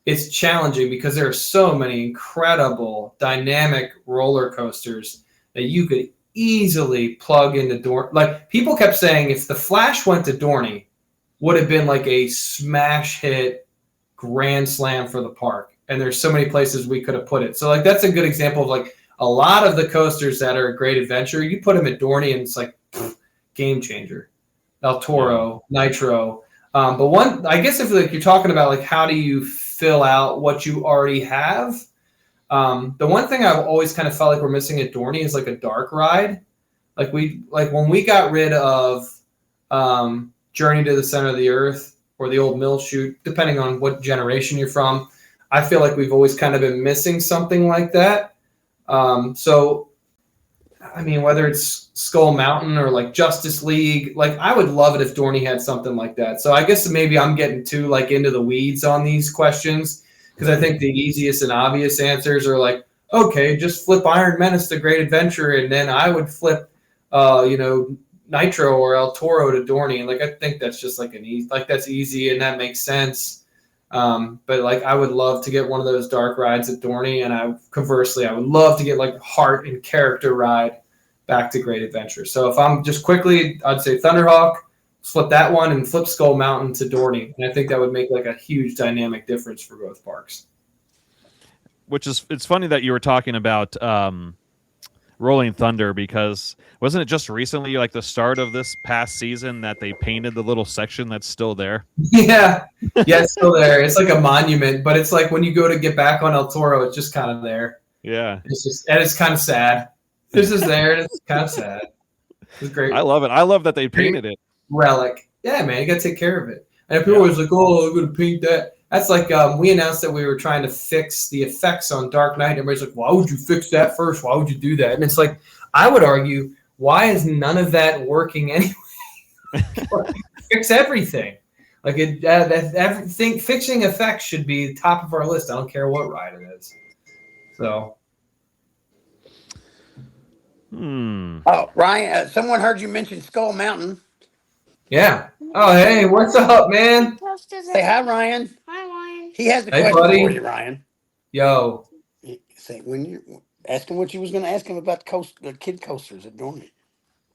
it's challenging because there are so many incredible dynamic roller coasters that you could easily plug into Dorney. Like people kept saying if the Flash went to Dorney, would have been like a smash hit grand slam for the park. And there's so many places we could have put it. So like that's a good example of like a lot of the coasters that are a Great Adventure, you put them at Dorney and it's like game changer. El Toro, Nitro. But one, I guess if like you're talking about like how do you fill out what you already have, the one thing I've always kind of felt like we're missing at Dorney is like a dark ride. Like when we got rid of Journey to the Center of the Earth or the old Mill Chute, depending on what generation you're from, I feel like we've always kind of been missing something like that. So I mean, whether it's Skull Mountain or like Justice League, like I would love it if Dorney had something like that. So I guess maybe I'm getting too like into the weeds on these questions because I think the easiest and obvious answers are like, okay, just flip Iron Menace to Great Adventure, and then I would flip, Nitro or El Toro to Dorney. And like I think that's just like that's easy and that makes sense. But like I would love to get one of those dark rides at Dorney, and conversely I would love to get like a heart and character ride back to Great Adventure. So if I'm just quickly, I'd say Thunderhawk, flip that one, and flip Skull Mountain to Dorney, and I think that would make like a huge dynamic difference for both parks. It's funny that you were talking about Rolling Thunder, because wasn't it just recently, like the start of this past season, that they painted the little section that's still there? Yeah, it's still there. It's like a monument, but it's like when you go to get back on El Toro, it's just kind of there. Yeah, it's kind of sad. This is there, and it's kind of sad. It's great. I love it. I love that they painted it. Relic. Yeah, man, you got to take care of it. And if people always like, oh, I'm going to paint that. That's like we announced that we were trying to fix the effects on Dark Knight. Everybody's like, why would you fix that first? Why would you do that? And it's like, I would argue, why is none of that working anyway? Fix everything. Like everything, fixing effects should be top of our list. I don't care what ride it is. So. Oh, Ryan, someone heard you mention Skull Mountain. Yeah. Oh, hey, what's up, man? Say hi, Ryan. Hi, Ryan. He has a Hey, question buddy. for you, Ryan. Yo. Say when you ask him what you was going to ask him about the kid coasters at Dorney.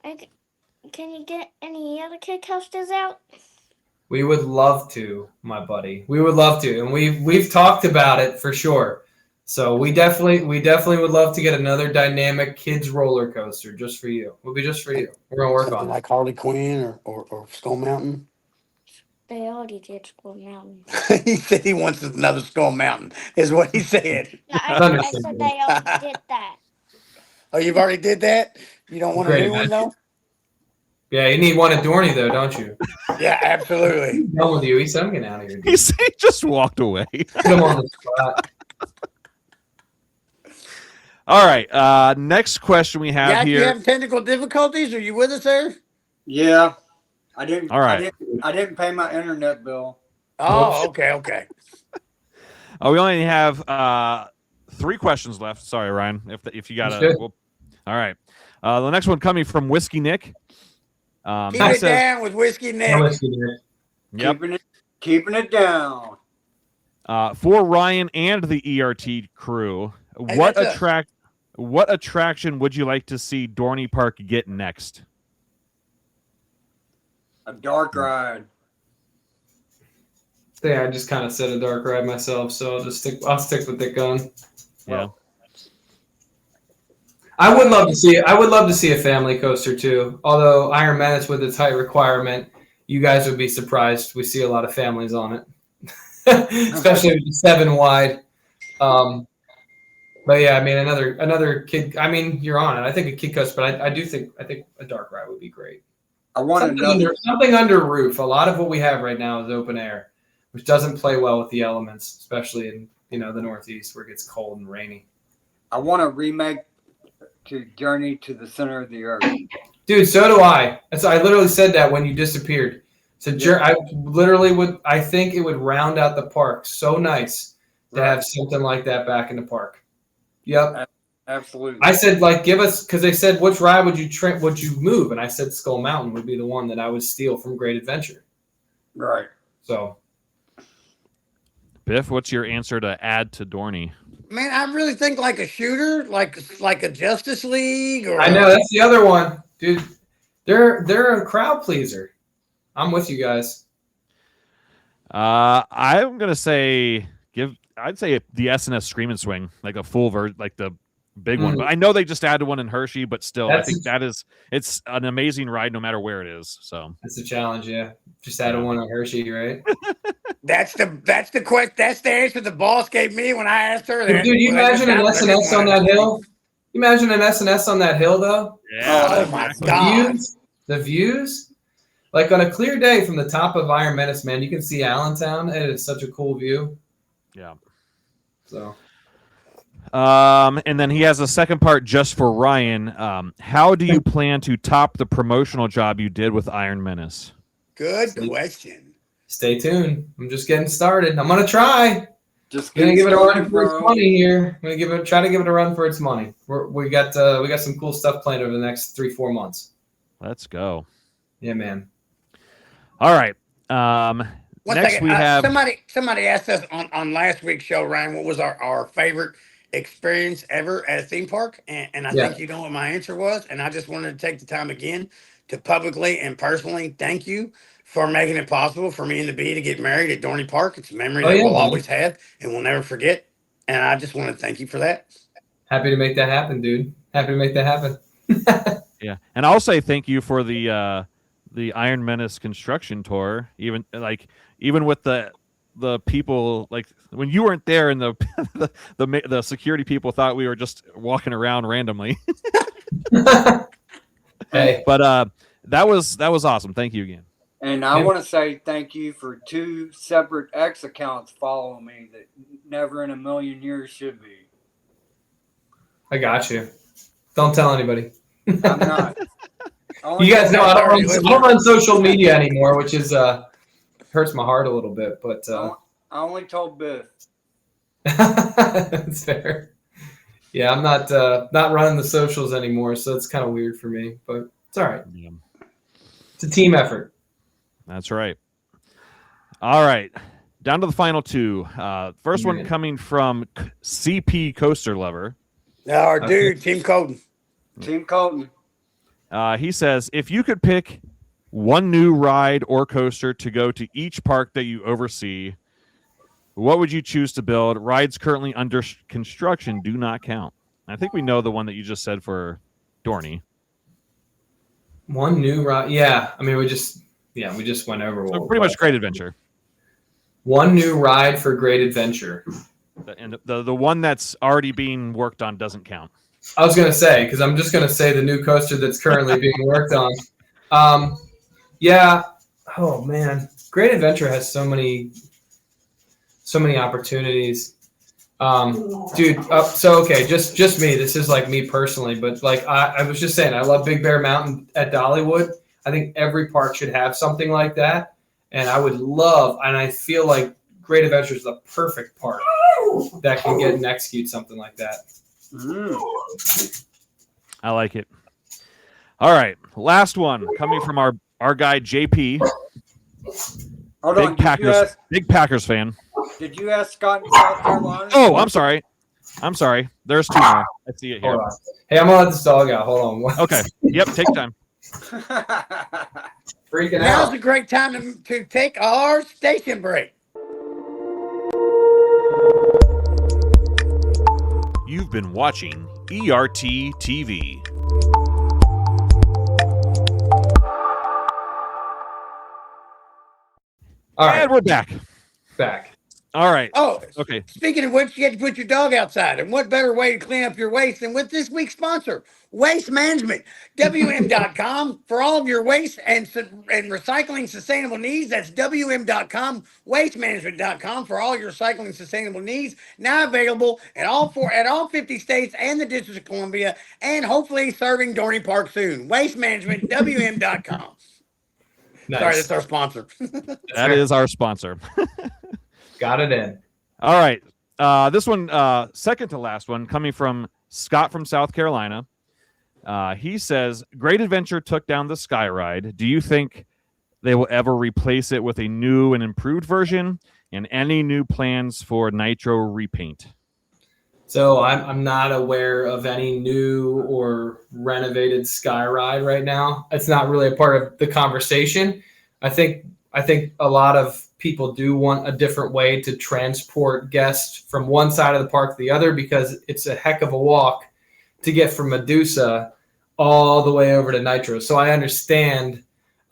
Can you get any other kid coasters out? We would love to, my buddy. We would love to, and we've talked about it for sure. So we definitely would love to get another dynamic kids roller coaster just for you. We'll be just for you. We're gonna work on it. Like Harley Quinn or Skull Mountain. they already did Skull Mountain. He said he wants another Skull Mountain, is what he said. I said they already did that. Oh, you've already did that? You don't want a Great new one, though? Yeah, you need one at Dorney though, don't you? Yeah, absolutely. I'm done with you. He said I'm getting out of here. Dude. He just walked away. Put him on the spot. All right. Next question we have Jack, here. you have technical difficulties? Are you with us there? Yeah, I didn't. All right. I didn't pay my internet bill. Oh, okay. We only have 3 questions left. Sorry, Ryan. If you got Good. all right. The next one coming from Whiskey Nick. Keep it down with Whiskey Nick. Yep. Keeping it down. For Ryan and the ERT crew, Hey, what attraction would you like to see Dorney Park get next? A dark ride. Yeah, I just kind of said a dark ride myself, so I'll stick with the gun. Yeah. I would love to see a family coaster too. Although Iron Menace with its height requirement, you guys would be surprised. We see a lot of families on it, especially with the 7 wide. But yeah, I mean another kid. I mean, you're on it. I think a kid coaster, but I think a dark ride would be great. I want something under roof. A lot of what we have right now is open air, which doesn't play well with the elements, especially in the Northeast where it gets cold and rainy. I want a remake to Journey to the Center of the Earth. Dude, so do I. I literally said that when you disappeared. So I literally would. I think it would round out the park so nice to have something like that back in the park. Yep. Absolutely. I said, give us, because they said, which ride would you move? And I said Skull Mountain would be the one that I would steal from Great Adventure. Right. So, Biff, what's your answer to add to Dorney? Man, I really think like a shooter, like a Justice League. Or I know that's the other one, dude. They're a crowd pleaser. I'm with you guys. I'm gonna say I'd say the S&S Scream and Swing, like a full version, like the big one. But I know they just added one in Hershey, but still, I think it's an amazing ride no matter where it is. So that's a challenge, yeah. Just added one in Hershey, right? That's the question. That's the answer the boss gave me when I asked her. Dude, you imagine an S&S on that hill? You imagine an S&S on that hill, though? Yeah. Oh my God. The views. Like on a clear day from the top of Iron Menace, man, you can see Allentown. It is such a cool view. Yeah. So. And then he has a second part just for Ryan. How do you plan to top the promotional job you did with Iron Menace? Good question. Stay tuned. I'm just getting started. I'm gonna try. Just gonna give it a run for its money here. I'm gonna try to give it a run for its money. We got some cool stuff planned over the next 3-4 months. Let's go. Yeah, man. All right. Next we have somebody asked us on last week's show, Ryan, what was our favorite experience ever at a theme park, and I think you know what my answer was, and I just wanted to take the time again to publicly and personally thank you for making it possible for me and the Bee to get married at Dorney Park. It's a memory that we'll always have and we'll never forget, and I just want to thank you for that. Happy to make that happen, dude. Happy to make that happen. Yeah, and I'll say thank you for the Iron Menace construction tour. Even with the people, like when you weren't there and the security people thought we were just walking around randomly. Hey, but that was awesome. Thank you again. And I want to say thank you for 2 separate X accounts following me that never in a million years should be. I got you. Don't tell anybody. I'm not. You guys know I don't run social media anymore, which is hurts my heart a little bit. But I only told Biff. That's fair. Yeah, I'm not running the socials anymore, so it's kind of weird for me. But it's all right. Yeah. It's a team effort. That's right. All right. Down to the final 2. First one coming from CP Coaster Lover. Our dude, Team Colton. Team Colton. He says, if you could pick one new ride or coaster to go to each park that you oversee, what would you choose to build? Rides currently under construction do not count. I think we know the one that you just said for Dorney. One new ride. Yeah. I mean, Yeah, we just went over. So pretty much Great Adventure. One new ride for Great Adventure. And the one that's already being worked on doesn't count. I was going to say, because I'm just going to say the new coaster that's currently being worked on. Yeah. Oh, man. Great Adventure has so many opportunities. Dude, okay, just me. This is like me personally, but like I was just saying, I love Big Bear Mountain at Dollywood. I think every park should have something like that. And I would love, and I feel like Great Adventure is the perfect park that can get and execute something like that. I like it. All right, last one coming from our guy JP. Hold on, big Packers fan. Did you ask Scott in South Carolina? Oh, I'm sorry. There's two more. I see it here. Hey, I'm gonna let this dog out. Hold on. Okay. Yep. Take time. Freaking Now's out. a great time to take our station break. You've been watching ERT TV. All right, and we're back. All right. Oh, okay. Speaking of which, you get to put your dog outside. And what better way to clean up your waste than with this week's sponsor, Waste Management. WM.com for all of your waste and recycling sustainable needs. That's WM.com. WasteManagement.com for all your recycling sustainable needs. Now available at all 50 states and the District of Columbia, and hopefully serving Dorney Park soon. Waste Management, WM.com. Nice. Sorry, that's our sponsor. That is our sponsor. Got it in. All right. This one, second to last one, coming from Scott from South Carolina. He says, Great Adventure took down the Sky Ride. Do you think they will ever replace it with a new and improved version? And any new plans for Nitro repaint? So I'm not aware of any new or renovated Sky Ride right now. It's not really a part of the conversation. I think a lot of people do want a different way to transport guests from one side of the park to the other, because it's a heck of a walk to get from Medusa all the way over to Nitro. So I understand.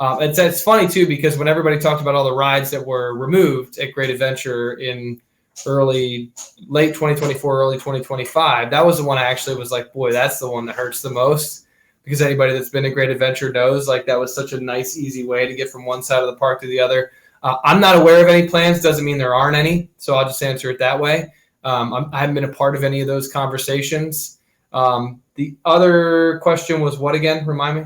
It's funny too, because when everybody talked about all the rides that were removed at Great Adventure in late 2024, early 2025, that was the one I actually was like, boy, that's the one that hurts the most, because anybody that's been to Great Adventure knows like that was such a nice, easy way to get from one side of the park to the other. I'm not aware of any plans. Doesn't mean there aren't any. So I'll just answer it that way. I haven't been a part of any of those conversations. The other question was what again? Remind me.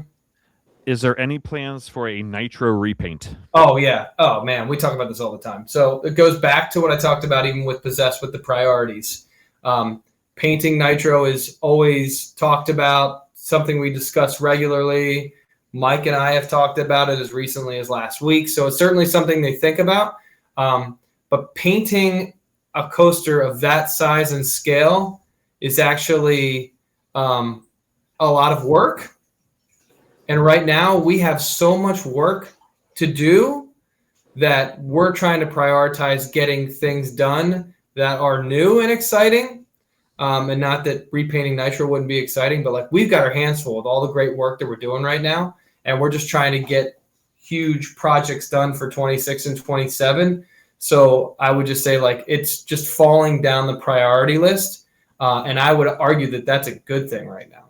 Is there any plans for a Nitro repaint? Oh, yeah. Oh, man. We talk about this all the time. So it goes back to what I talked about even with Possessed with the priorities. Painting Nitro is always talked about, something we discuss regularly. Mike and I have talked about it as recently as last week. So it's certainly something they think about. But painting a coaster of that size and scale is actually a lot of work. And right now we have so much work to do that we're trying to prioritize getting things done that are new and exciting. And not that repainting Nitro wouldn't be exciting, but like we've got our hands full with all the great work that we're doing right now. And we're just trying to get huge projects done for 26 and 27. So I would just say like it's just falling down the priority list. And I would argue that that's a good thing right now.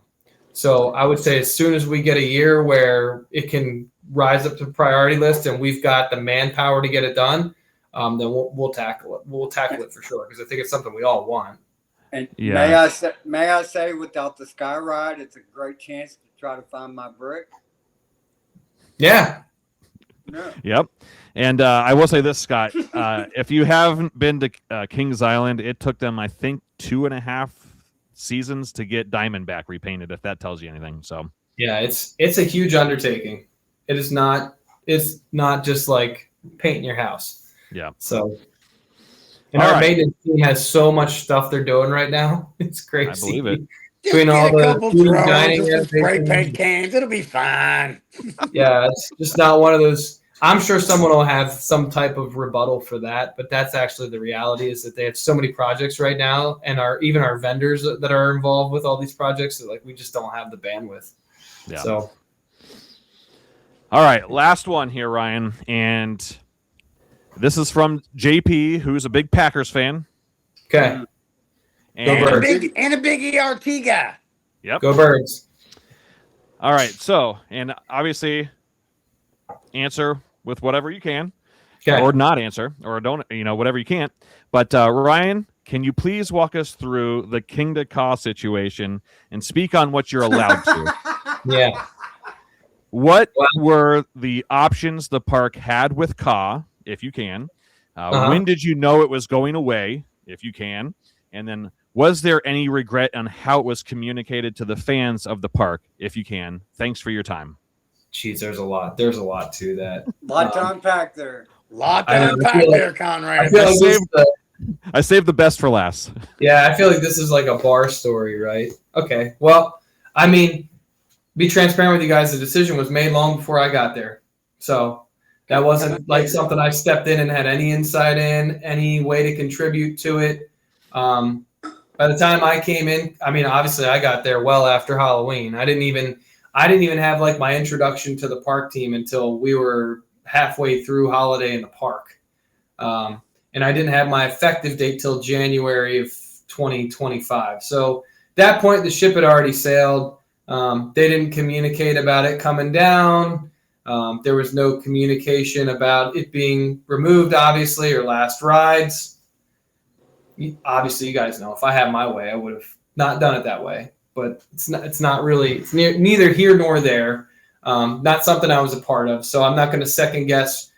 So I would say as soon as we get a year where it can rise up to the priority list and we've got the manpower to get it done, then we'll tackle it. We'll tackle it for sure, because I think it's something we all want. And Yeah. may I say, without the Sky Ride, it's a great chance to try to find my brick. Yeah. No. Yep. And I will say this, Scott, if you haven't been to Kings Island, it took them, I think, 2.5 seasons to get Diamondback repainted, if that tells you anything. So yeah, it's a huge undertaking. It's not just like painting your house. Yeah. So and our maintenance team has so much stuff they're doing right now. It's crazy. I believe it. Just get a couple drones and some spray everything. paint cans. It'll be fine. Yeah, it's just not one of those. I'm sure someone will have some type of rebuttal for that, but that's actually the reality, is that they have so many projects right now, and even our vendors that are involved with all these projects, that like we just don't have the bandwidth. Yeah. So All right, last one here, Ryan, and this is from JP, who's a big Packers fan. Okay. And Go a big ERT guy. Yep. Go Birds. All right, so, and obviously answer with whatever you can, or not answer, or don't, whatever you can't. But Ryan, can you please walk us through the Kingda Ka situation and speak on what you're allowed to? Yeah. What were the options the park had with Ka, if you can? When did you know it was going away, if you can? And then was there any regret on how it was communicated to the fans of the park, if you can? Thanks for your time. Jeez, there's a lot. There's a lot to that. Lot to unpack there. Lot to unpack there, Conrad. I saved the best for last. Yeah, I feel like this is like a bar story, right? Okay. Well, I mean, be transparent with you guys. The decision was made long before I got there. So that wasn't like something I stepped in and had any insight in, any way to contribute to it. By the time I came in, I mean, obviously I got there well after Halloween. I didn't even have like my introduction to the park team until we were halfway through Holiday in the Park. And I didn't have my effective date till January of 2025. So at that point, the ship had already sailed. They didn't communicate about it coming down. There was no communication about it being removed, obviously, or last rides. Obviously, you guys know if I had my way, I would have not done it that way. But it's not really, it's neither here nor there. Not something I was a part of. So I'm not going to second guess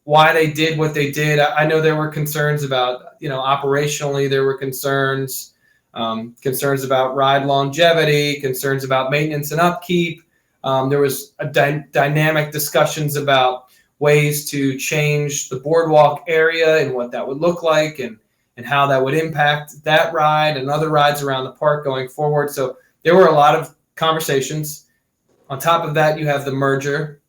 why they did what they did. I know there were concerns about, operationally there were concerns about ride longevity, concerns about maintenance and upkeep. There was a dynamic discussions about ways to change the boardwalk area and what that would look like and how that would impact that ride and other rides around the park going forward. So there were a lot of conversations. On top of that, you have the merger.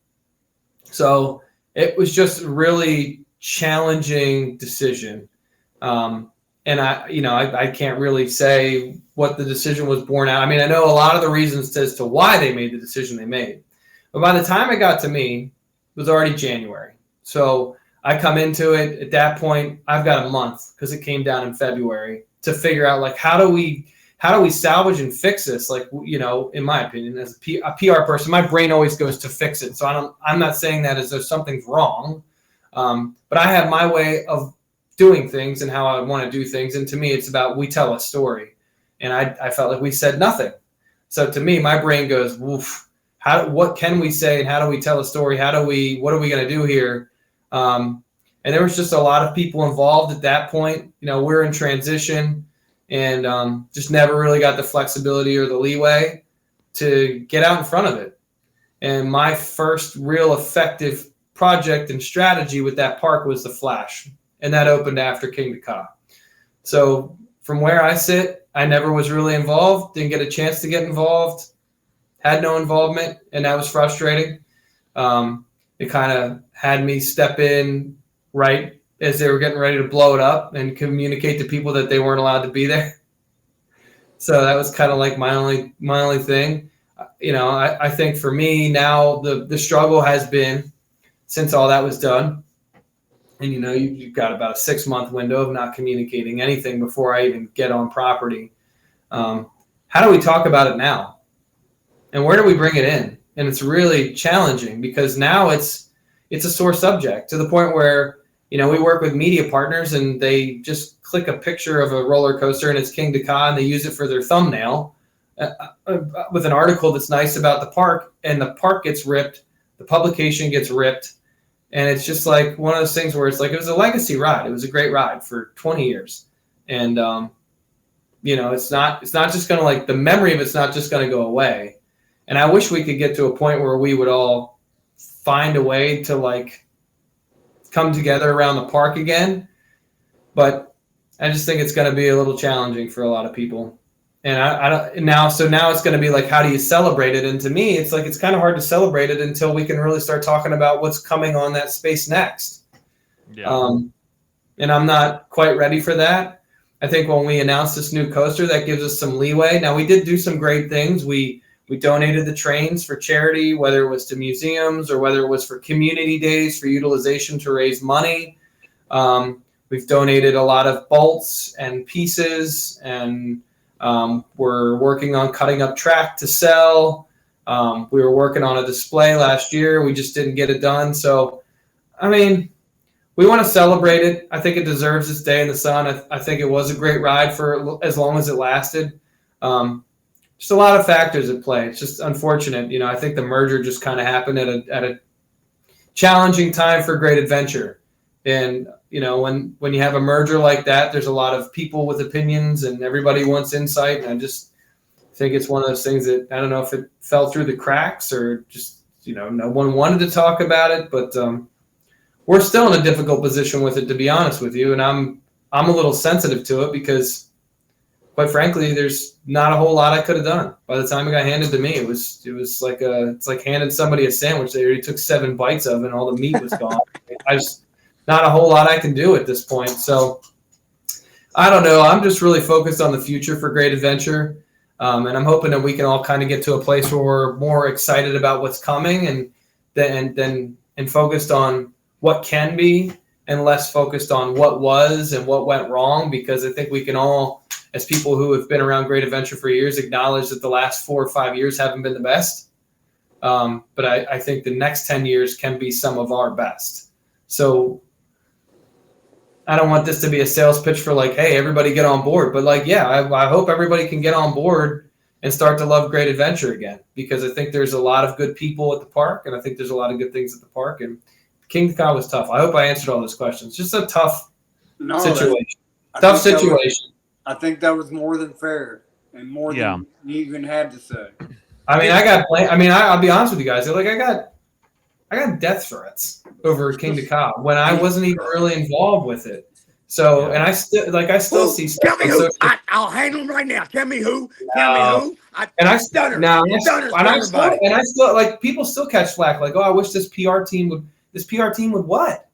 So it was just a really challenging decision. And I can't really say what the decision was born out. I mean, I know a lot of the reasons as to why they made the decision they made. But by the time it got to me, it was already January. So I come into it at that point, I've got a month because it came down in February to figure out like, how do we salvage and fix this? Like, in my opinion, as a PR person, my brain always goes to fix it. So I'm not saying that as though something's wrong, but I have my way of doing things and how I want to do things. And to me, it's about, we tell a story. And I felt like we said nothing. So to me, my brain goes, woof, what can we say? And how do we tell a story? What are we going to do here? And there was just a lot of people involved at that point. We're in transition and just never really got the flexibility or the leeway to get out in front of it. And my first real effective project and strategy with that park was the Flash. And that opened after Kingda Ka. So from where I sit, I never was really involved, didn't get a chance to get involved, had no involvement, and that was frustrating. It kind of had me step in right as they were getting ready to blow it up and communicate to people that they weren't allowed to be there. So that was kind of like my only thing. I think for me now the struggle has been since all that was done. And you've got about a 6-month window of not communicating anything before I even get on property. How do we talk about it now? And where do we bring it in? And it's really challenging because now it's a sore subject to the point where, we work with media partners and they just click a picture of a roller coaster and it's Kingda Ka and they use it for their thumbnail with an article that's nice about the park, and the park gets ripped, the publication gets ripped. And it's just like one of those things where it's like, it was a legacy ride. It was a great ride for 20 years. And, it's not just going to like, the memory of it's not just going to go away. And I wish we could get to a point where we would all find a way to like come together around the park again. But I just think it's going to be a little challenging for a lot of people. And I don't now. So now it's going to be like, how do you celebrate it? And to me, it's like, it's kind of hard to celebrate it until we can really start talking about what's coming on that space next. Yeah. And I'm not quite ready for that. I think when we announced this new coaster, that gives us some leeway. Now we did do some great things. We We donated the trains for charity, whether it was to museums or whether it was for community days for utilization to raise money. We've donated a lot of bolts and pieces, and we're working on cutting up track to sell. We were working on a display last year. We just didn't get it done. So, I mean, we want to celebrate it. I think it deserves its day in the sun. I think it was a great ride for as long as it lasted. Just a lot of factors at play. It's just unfortunate. You know, I think the merger just kind of happened at a challenging time for Great Adventure. And, you know, when you have a merger like that, there's a lot of people with opinions and everybody wants insight. And I just think it's one of those things that I don't know if it fell through the cracks or just, you know, no one wanted to talk about it. But we're still in a difficult position with it, to be honest with you. And I'm a little sensitive to it because, quite frankly, there's not a whole lot I could have done. By the time it got handed to me, it was like it's like handing somebody a sandwich they already took 7 bites of and all the meat was gone. Not a whole lot I can do at this point. So I don't know. I'm just really focused on the future for Great Adventure. And I'm hoping that we can all kind of get to a place where we're more excited about what's coming and focused on what can be and less focused on what was and what went wrong, because I think we can all, as people who have been around Great Adventure for years, acknowledge that the last 4 or 5 years haven't been the best. But I think the next 10 years can be some of our best. So I don't want this to be a sales pitch for like, hey, everybody get on board. But like, yeah, I hope everybody can get on board and start to love Great Adventure again, because I think there's a lot of good people at the park, and I think there's a lot of good things at the park. And Kingda Ka was tough. I hope I answered all those questions. Just a tough situation. Tough situation. I think that was more than fair and more than you even had to say. I mean, I'll be honest with you guys. Like, I got death threats over Kingda Ka when I wasn't even really involved with it. So, and I still see stuff. Tell me who. I'll handle them right now. Tell me who. Tell me who. I stutter. I still like, people still catch flack. Like, oh, I wish this PR team would. This PR team would what?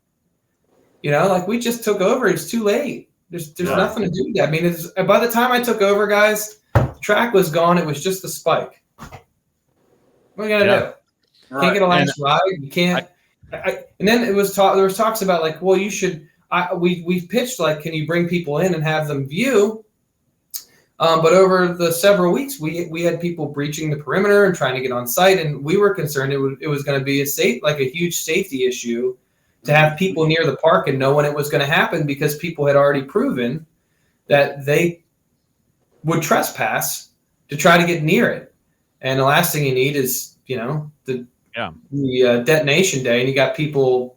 You know, like, we just took over. It's too late. There's nothing to do with that. I mean, by the time I took over, guys, the track was gone. It was just the spike. What are you gonna do? Right. Can't get a last ride. You can't. And then there was talks about like, well, you should. We pitched like, can you bring people in and have them view? But over the several weeks, we had people breaching the perimeter and trying to get on site, and we were concerned it was going to be a huge safety issue to have people near the park and know when it was going to happen, because people had already proven that they would trespass to try to get near it. And the last thing you need is, you know, the detonation day, and you got people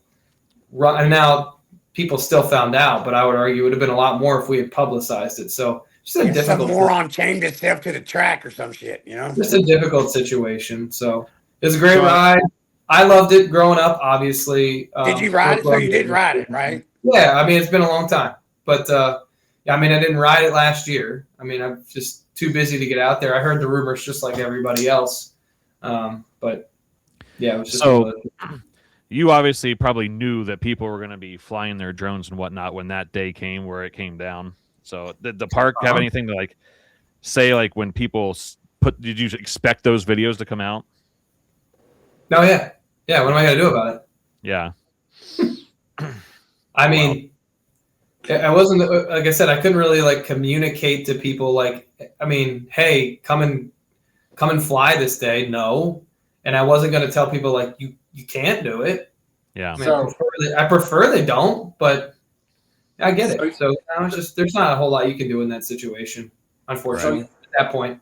run. And now people still found out, but I would argue it would have been a lot more if we had publicized it. So just a difficult. Some moron chained himself to the track or some shit, you know. Just a difficult situation. So it was a great ride. I loved it growing up. Obviously. Did you ride it? So you did ride it, right? Yeah, I mean, it's been a long time, but I mean, I didn't ride it last year. I mean, I'm just too busy to get out there. I heard the rumors just like everybody else, but yeah, it was just so. You obviously probably knew that people were going to be flying their drones and whatnot when that day came, where it came down. So did the park have anything to like say, like when people did you expect those videos to come out? No, yeah. What am I going to do about it? Yeah. I mean, I wasn't, like I said, I couldn't really like communicate to people like, I mean, hey, come and fly this day. No. And I wasn't going to tell people like, you can't do it. Yeah. I mean, I prefer they don't, but I get it. So there's not a whole lot you can do in that situation, unfortunately, at that point.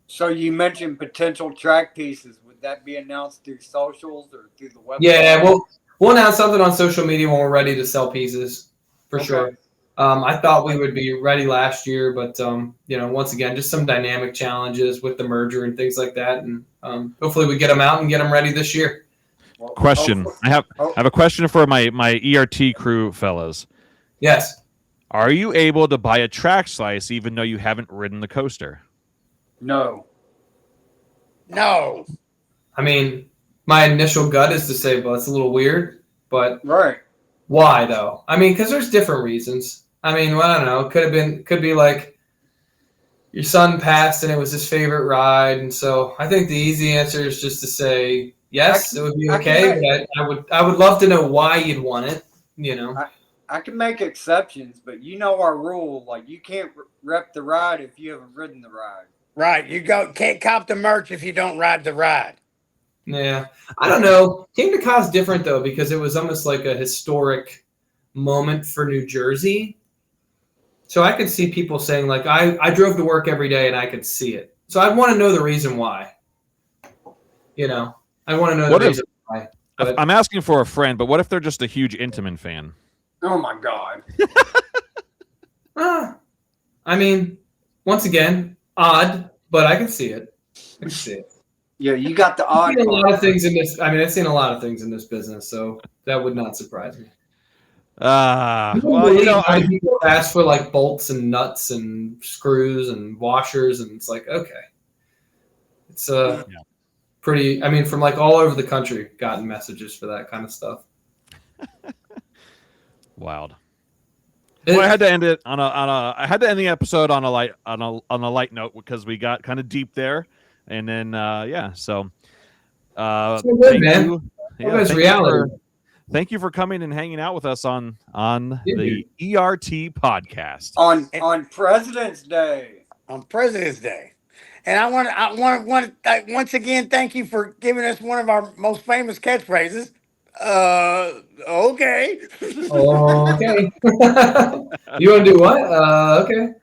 So you mentioned potential track pieces. Would that be announced through socials or through the website? Yeah, we'll announce something on social media when we're ready to sell pieces, for sure. I thought we would be ready last year, but you know, once again, just some dynamic challenges with the merger and things like that, and hopefully we get them out and get them ready this year. Question. I have a question for my ERT crew fellas. Yes. Are you able to buy a track slice even though you haven't ridden the coaster? No. I mean, my initial gut is to say, well, it's a little weird, but why though? I mean, because there's different reasons. I mean, well, I don't know. Could be like, your son passed and it was his favorite ride, and so I think the easy answer is just to say yes, it would be okay. But I would love to know why you'd want it. You know, I can make exceptions, but you know our rule. Like you can't rep the ride if you haven't ridden the ride. Right. You can't cop the merch if you don't ride the ride. Yeah, I don't know. Kingda Ka is different though because it was almost like a historic moment for New Jersey. So I could see people saying like, I drove to work every day and I could see it. So I want to know the reason why. You know, I want to know the reason why. But, I'm asking for a friend, but what if they're just a huge Intamin fan? Oh my God. I mean, once again, odd, but I can see it. I can see it. Yeah, you got the odd. I've seen a lot of things in this. I mean, I've seen a lot of things in this business, so that would not surprise me. Well, you know, people ask for like bolts and nuts and screws and washers, and it's like, okay, it's pretty. I mean, from like all over the country, gotten messages for that kind of stuff. Wild. Well, I had to end it on a. I had to end the episode on a light note because we got kind of deep there, and then so. So good, man. Reality. Thank you for coming and hanging out with us on the ERT podcast on President's Day. On President's Day, and I want to once again thank you for giving us one of our most famous catchphrases. Okay. Okay. You want to do what? Okay.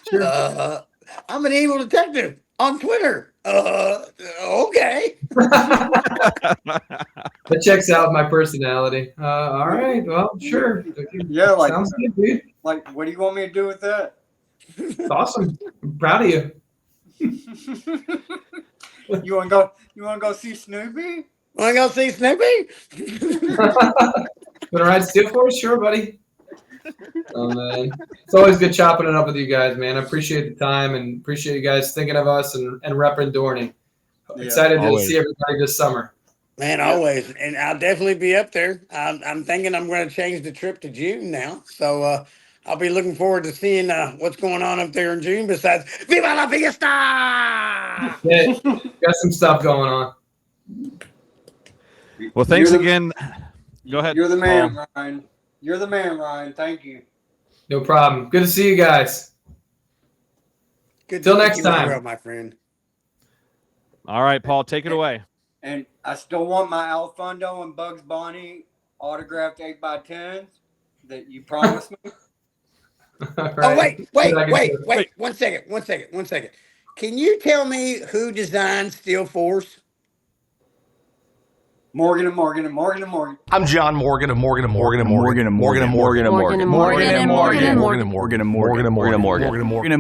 Sure. I'm an evil detective on Twitter. Okay. That checks out my personality. All right. Well, sure. Yeah, like sounds good, dude. Like, what do you want me to do with that? It's awesome. I'm proud of you. You want to go see Snoopy? Want to go see Snoopy? Want to ride Steel Force? Sure, buddy. Oh, man. It's always good chopping it up with you guys, man. I appreciate the time and appreciate you guys thinking of us and repping Dorney. Excited to see everybody this summer. Man, always. And I'll definitely be up there. I'm thinking I'm going to change the trip to June now. So I'll be looking forward to seeing what's going on up there in June besides Viva la Fiesta! Yeah, got some stuff going on. Well, thanks again. Go ahead. You're the man, Ryan. You're the man, Ryan. Thank you. No problem. Good to see you guys. Good. Till next time, well, my friend. All right, Paul, take it away. And I still want my Alfundo and Bugs Bunny autographed 8x10s that you promised me. Right. Oh, wait. One second. Can you tell me who designed Steel Force? Morgan and Morgan and Morgan and Morgan. I'm John Morgan and Morgan and Morgan and Morgan and Morgan and Morgan and Morgan and Morgan and Morgan and Morgan and Morgan and Morgan and Morgan and Morgan and Morgan and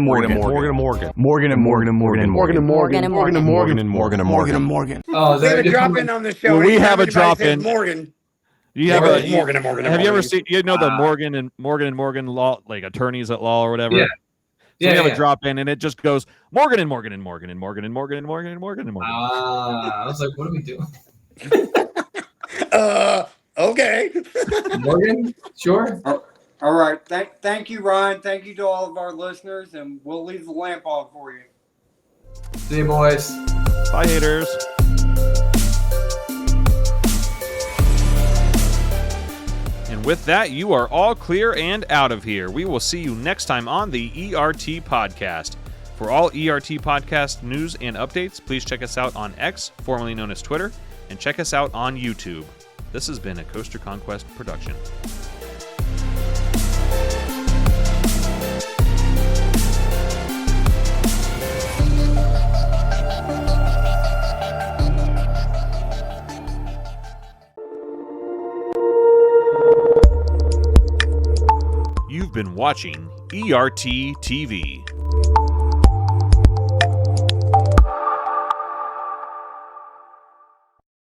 Morgan and Morgan and Morgan Morgan and Morgan and Morgan and Morgan and Morgan and Morgan and Morgan and Morgan and Morgan and Morgan. Oh, we have a drop in on the show. We have a drop in. Morgan. You have a Morgan and Morgan. Have you ever seen? You know the Morgan and Morgan law, like attorneys at law or whatever. Yeah. So we have a drop in, and it just goes Morgan and Morgan and Morgan and Morgan and Morgan and Morgan and Morgan and Morgan. I was like, what are we doing? Okay. Morgan, sure. All right. Thank you, Ryan. Thank you to all of our listeners, and we'll leave the lamp on for you. See you, boys. Bye, haters. And with that, you are all clear and out of here. We will see you next time on the ERT Podcast. For all ERT Podcast news and updates, please check us out on X, formerly known as Twitter, and check us out on YouTube. This has been a Coaster Conquest production. You've been watching ERT TV.